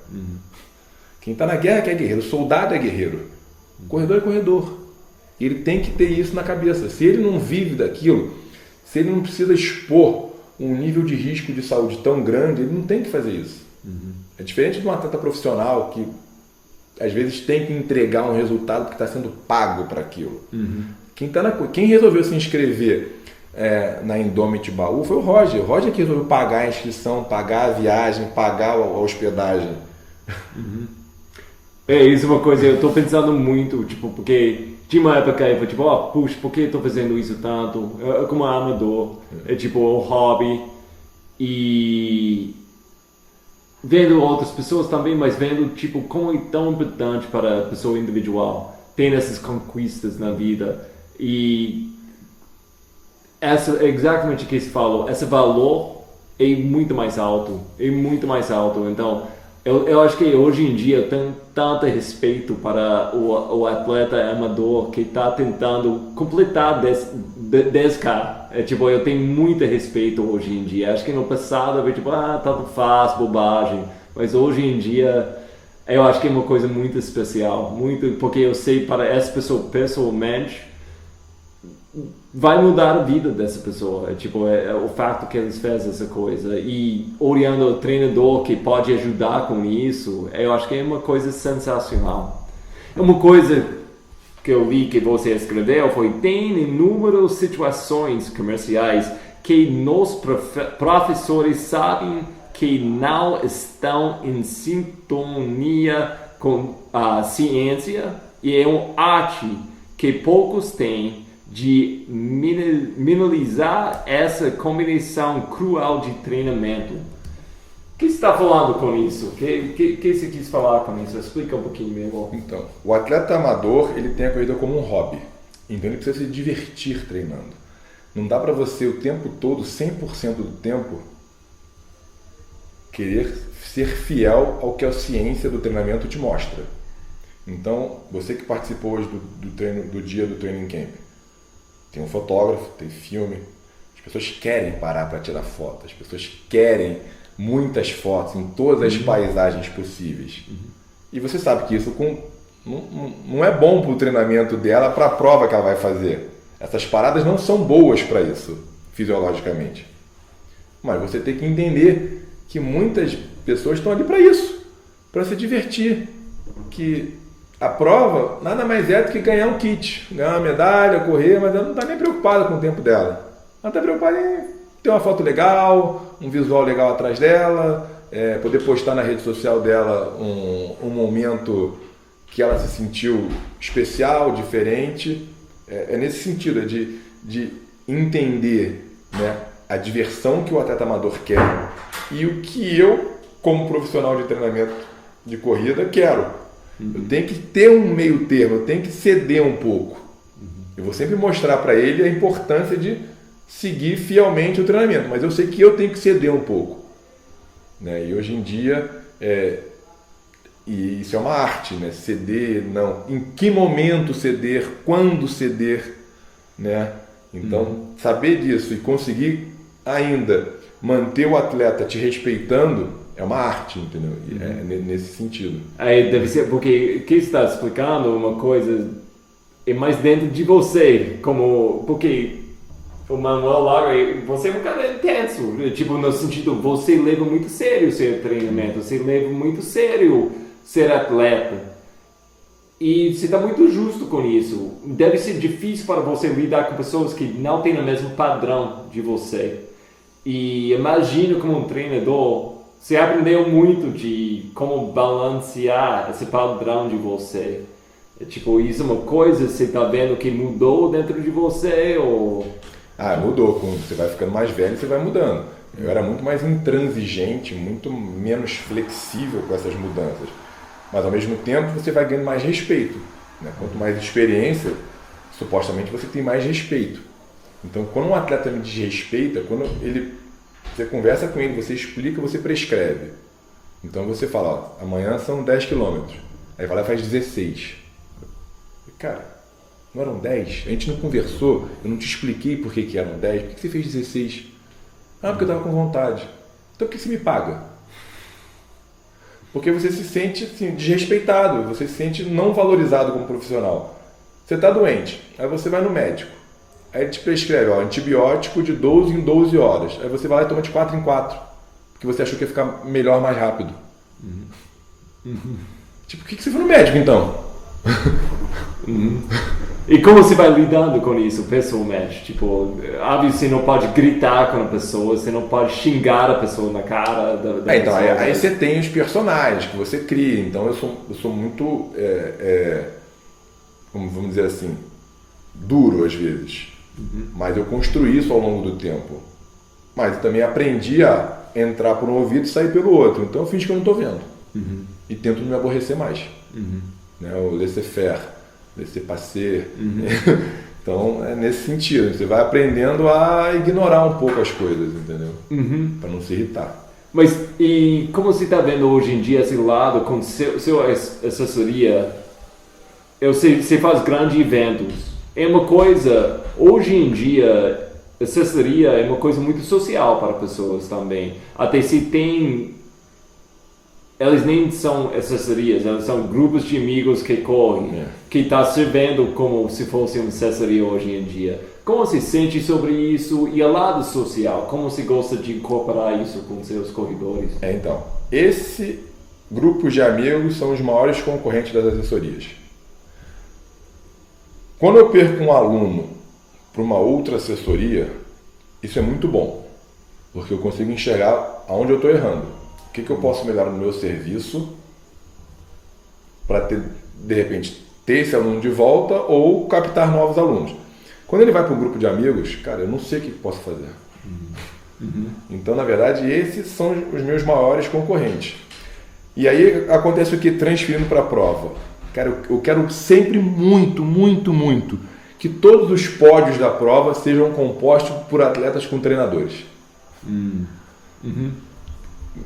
Quem está na guerra que é guerreiro. O soldado é guerreiro. O corredor é corredor. Ele tem que ter isso na cabeça. Se ele não vive daquilo, se ele não precisa expor um nível de risco de saúde tão grande, ele não tem que fazer isso. É diferente de um atleta profissional que às vezes tem que entregar um resultado que está sendo pago para aquilo. Quem resolveu se inscrever na Indomit Baú foi o Roger. O Roger que resolveu pagar a inscrição, pagar a viagem, pagar a hospedagem. Isso é uma coisa, eu estou pensando muito, tipo, porque tinha uma época eu falei, tipo, puxa, por que eu estou fazendo isso tanto? Como amador, é tipo um hobby. E vendo outras pessoas também, mas vendo, tipo, como é tão importante para a pessoa individual ter essas conquistas na vida. E essa, exatamente o que você falou, esse valor é muito mais alto, Então, eu acho que hoje em dia tem tanto respeito para o atleta amador que está tentando completar 10K. Eu tenho muito respeito hoje em dia. Acho que no passado eu vi tanto faz, bobagem. Mas hoje em dia eu acho que é uma coisa muito especial. Porque eu sei para essa pessoa pessoalmente vai mudar a vida dessa pessoa. O fato que eles fazem essa coisa e olhando o treinador que pode ajudar com isso, eu acho que é uma coisa sensacional. Uma coisa que eu li que você escreveu foi: tem inúmeras situações comerciais que nós professores sabem que não estão em sintonia com a ciência e é uma arte que poucos têm de minimizar essa combinação cruel de treinamento. O que você está falando com isso? O que você quis falar com isso? Explica um pouquinho, meu irmão. Então, o atleta amador, ele tem a corrida como um hobby. Então ele precisa se divertir treinando. Não dá para você o tempo todo, 100% do tempo, querer ser fiel ao que a ciência do treinamento te mostra. Então, você que participou hoje do dia do Training Camp, tem um fotógrafo, tem filme, as pessoas querem parar para tirar foto, as pessoas querem muitas fotos em todas as paisagens possíveis. E você sabe que isso não é bom para o treinamento dela, para a prova que ela vai fazer. Essas paradas não são boas para isso, fisiologicamente. Mas você tem que entender que muitas pessoas estão ali para isso, para se divertir. Que a prova nada mais é do que ganhar um kit, ganhar uma medalha, correr, mas ela não está nem preocupada com o tempo dela. Ela está preocupada em ter uma foto legal, um visual legal atrás dela, poder postar na rede social dela um momento que ela se sentiu especial, diferente. É nesse sentido, de entender, né, a diversão que o atleta amador quer e o que eu, como profissional de treinamento de corrida, quero. Eu tenho que ter um meio termo, eu tenho que ceder um pouco. Eu vou sempre mostrar para ele a importância de seguir fielmente o treinamento, mas eu sei que eu tenho que ceder um pouco, né? E hoje em dia, e isso é uma arte, né? Ceder, não. Em que momento ceder, quando ceder, né? Então, saber disso e conseguir ainda manter o atleta te respeitando é uma arte, entendeu? E é nesse sentido. Aí deve ser porque o que você está explicando uma coisa é mais dentro de você, porque o Manuel Lara, você é um cara intenso, tipo, no sentido, você leva muito sério o seu treinamento, você leva muito sério ser atleta. E você está muito justo com isso. Deve ser difícil para você lidar com pessoas que não têm o mesmo padrão de você. E imagino como um treinador, você aprendeu muito de como balancear esse padrão de você. Tipo, isso é uma coisa que você está vendo que mudou dentro de você? Ou... Mudou. Quando você vai ficando mais velho, você vai mudando. Eu era muito mais intransigente, muito menos flexível com essas mudanças. Mas, ao mesmo tempo, você vai ganhando mais respeito, né? Quanto mais experiência, supostamente você tem mais respeito. Então, quando um atleta me desrespeita, você conversa com ele, você explica, você prescreve. Então, você fala, amanhã são 10 quilômetros. Aí vai lá e faz 16. Cara, não eram 10? A gente não conversou, eu não te expliquei por que eram 10. Por que você fez 16? Porque eu estava com vontade. Então, por que você me paga? Porque você se sente assim, desrespeitado, você se sente não valorizado como profissional. Você está doente, aí você vai no médico, aí ele te prescreve antibiótico de 12 em 12 horas, aí você vai lá e toma de 4 em 4, porque você achou que ia ficar melhor mais rápido. Tipo, por que você foi no médico então? E como você vai lidando com isso pessoalmente? Tipo, óbvio, você não pode gritar com a pessoa, você não pode xingar a pessoa na cara da então, pessoa. Aí você tem os personagens que você cria. Então eu sou muito, como vamos dizer assim, duro às vezes. Mas eu construí isso ao longo do tempo. Mas eu também aprendi a entrar por um ouvido e sair pelo outro. Então eu finjo que eu não estou vendo. E tento não me aborrecer mais. Né? O laissez-faire, laissez-passer. Então é nesse sentido. Você vai aprendendo a ignorar um pouco as coisas, entendeu? Para não se irritar. Mas e como você está vendo hoje em dia esse lado com sua assessoria? Eu sei, você faz grandes eventos. É uma coisa, hoje em dia, assessoria é uma coisa muito social para pessoas também. Até se tem... Elas nem são assessorias, elas são grupos de amigos que correm, que está servindo como se fosse uma assessoria hoje em dia. Como você sente sobre isso e o lado social? Como você gosta de incorporar isso com seus corredores? Então, esse grupo de amigos são os maiores concorrentes das assessorias. Quando eu perco um aluno para uma outra assessoria, isso é muito bom, porque eu consigo enxergar aonde eu estou errando. O que eu posso melhorar no meu serviço para, de repente, ter esse aluno de volta ou captar novos alunos. Quando ele vai para um grupo de amigos, cara, eu não sei o que posso fazer. Então, na verdade, esses são os meus maiores concorrentes. E aí acontece o que? Transferindo para a prova. Cara, eu quero sempre muito que todos os pódios da prova sejam compostos por atletas com treinadores.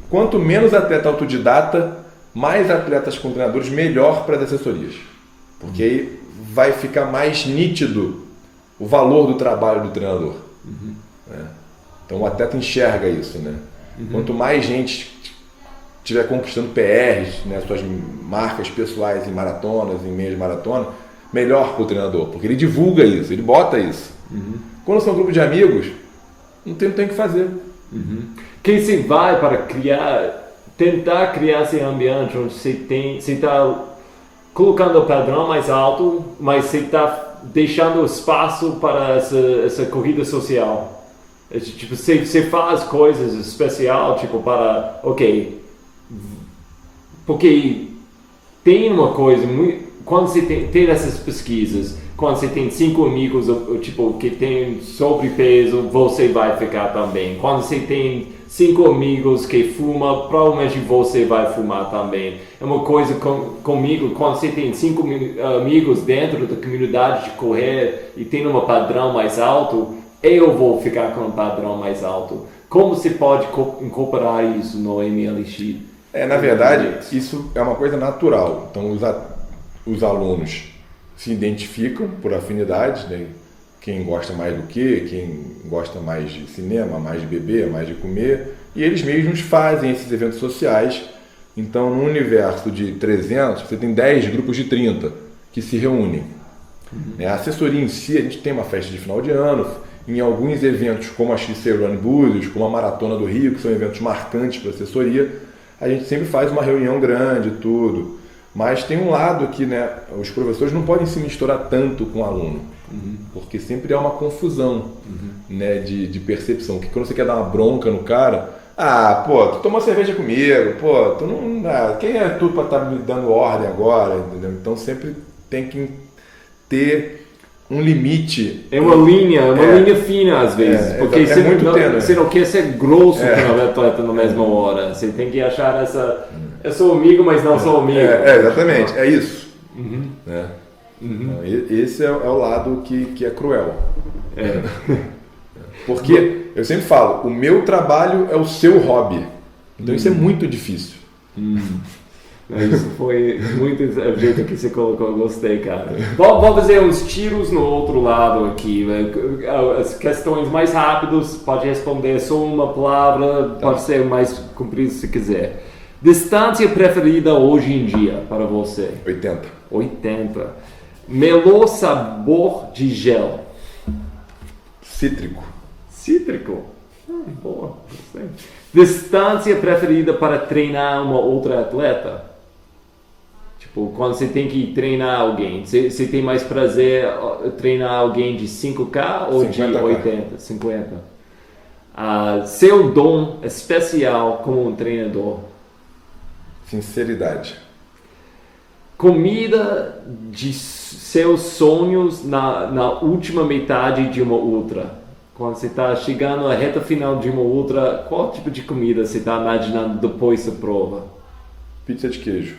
Quanto menos atleta autodidata, mais atletas com treinadores, melhor para as assessorias. Porque aí vai ficar mais nítido o valor do trabalho do treinador. Então o atleta enxerga isso, né? Quanto mais gente estiver conquistando PRs, né, suas marcas pessoais em maratonas, em meias maratona, melhor para o treinador, porque ele divulga isso, ele bota isso. Quando são um grupo de amigos, não tem o que fazer. Quem se vai para tentar criar esse ambiente onde você está colocando o padrão mais alto, mas você está deixando espaço para essa corrida social. Tipo, você faz coisas especiais, tipo, porque tem uma coisa quando você tem essas pesquisas, quando você tem 5 amigos tipo, que tem sobrepeso, você vai ficar também. Quando você tem 5 amigos que fumam, provavelmente você vai fumar também. É uma coisa comigo, quando você tem 5 amigos dentro da comunidade de correr e tem um padrão mais alto, eu vou ficar com um padrão mais alto. Como você pode incorporar isso no MLX? Na verdade, isso é uma coisa natural. Então, os alunos se identificam por afinidade, né? Quem gosta mais do quem gosta mais de cinema, mais de beber, mais de comer, e eles mesmos fazem esses eventos sociais. Então, no universo de 300, você tem 10 grupos de 30 que se reúnem. A assessoria em si, a gente tem uma festa de final de ano, em alguns eventos como a XC Run Búzios, como a Maratona do Rio, que são eventos marcantes para a assessoria, a gente sempre faz uma reunião grande e tudo. Mas tem um lado que, né, os professores não podem se misturar tanto com o aluno, porque sempre há uma confusão, né, de percepção. Que quando você quer dar uma bronca no cara, tu tomou cerveja comigo, tu não, quem é tu para estar me dando ordem agora, entendeu? Então sempre tem que ter um limite. É uma linha fina às vezes, porque você não quer ser grosso com o atleta na mesma hora. Você tem que achar essa... Eu sou amigo, mas não sou amigo. Exatamente, é isso. Né? Esse é o lado que é cruel. Porque eu sempre falo, o meu trabalho é o seu hobby. Então isso é muito difícil. Isso foi muito o jeito que você colocou, eu gostei, cara. Vamos fazer uns tiros no outro lado aqui. As questões mais rápidas, pode responder só uma palavra, pode ser mais comprido se quiser. Distância preferida hoje em dia para você? 80. Melhor sabor de gel? Cítrico. Boa, gostei. Distância preferida para treinar uma outra atleta? Tipo, quando você tem que treinar alguém, você tem mais prazer treinar alguém de 5K ou 50K. De 80? 50. Seu dom especial como um treinador? Sinceridade. Comida de seus sonhos na última metade de uma ultra. Quando você está chegando à reta final de uma ultra, qual tipo de comida você está imaginando depois da prova? Pizza de queijo.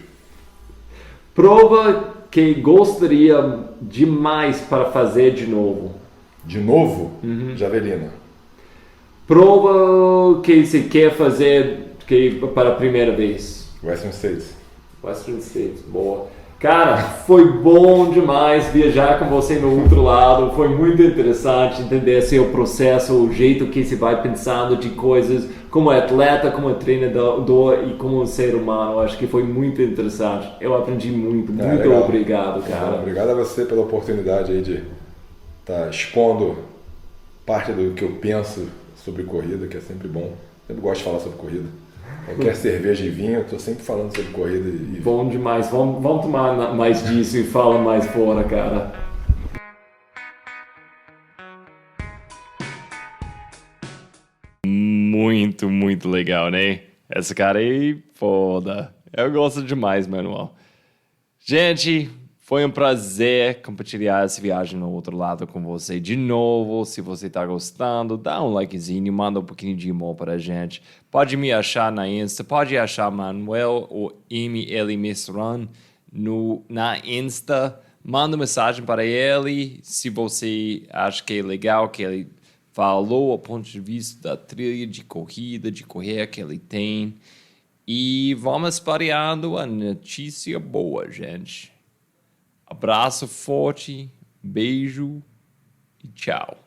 Prova que gostaria demais para fazer de novo. De novo? Javelina. Prova que você quer fazer para a primeira vez. Western States, boa. Cara, foi bom demais viajar com você no outro lado. Foi muito interessante entender seu processo, o jeito que você vai pensando de coisas como atleta, como treinador e como ser humano. Acho que foi muito interessante. Eu aprendi muito. Muito obrigado, cara. Obrigado a você pela oportunidade aí de estar expondo parte do que eu penso sobre corrida, que é sempre bom. Sempre gosto de falar sobre corrida. Qualquer cerveja e vinho, eu tô sempre falando sobre corrida. Bom demais. Vamos tomar mais disso e fala mais fora, cara. Muito, muito legal, né? Essa cara aí, foda. Eu gosto demais, Manuel. Gente, foi um prazer compartilhar essa viagem no outro lado com você de novo. Se você tá gostando, dá um likezinho, manda um pouquinho de amor pra gente. Pode me achar na Insta, pode achar Manuel ou ML Miss Run na Insta. Manda mensagem para ele se você acha que é legal, que ele falou o ponto de vista da trilha de corrida, de correr que ele tem. E vamos espalhando a notícia boa, gente. Abraço forte, beijo e tchau.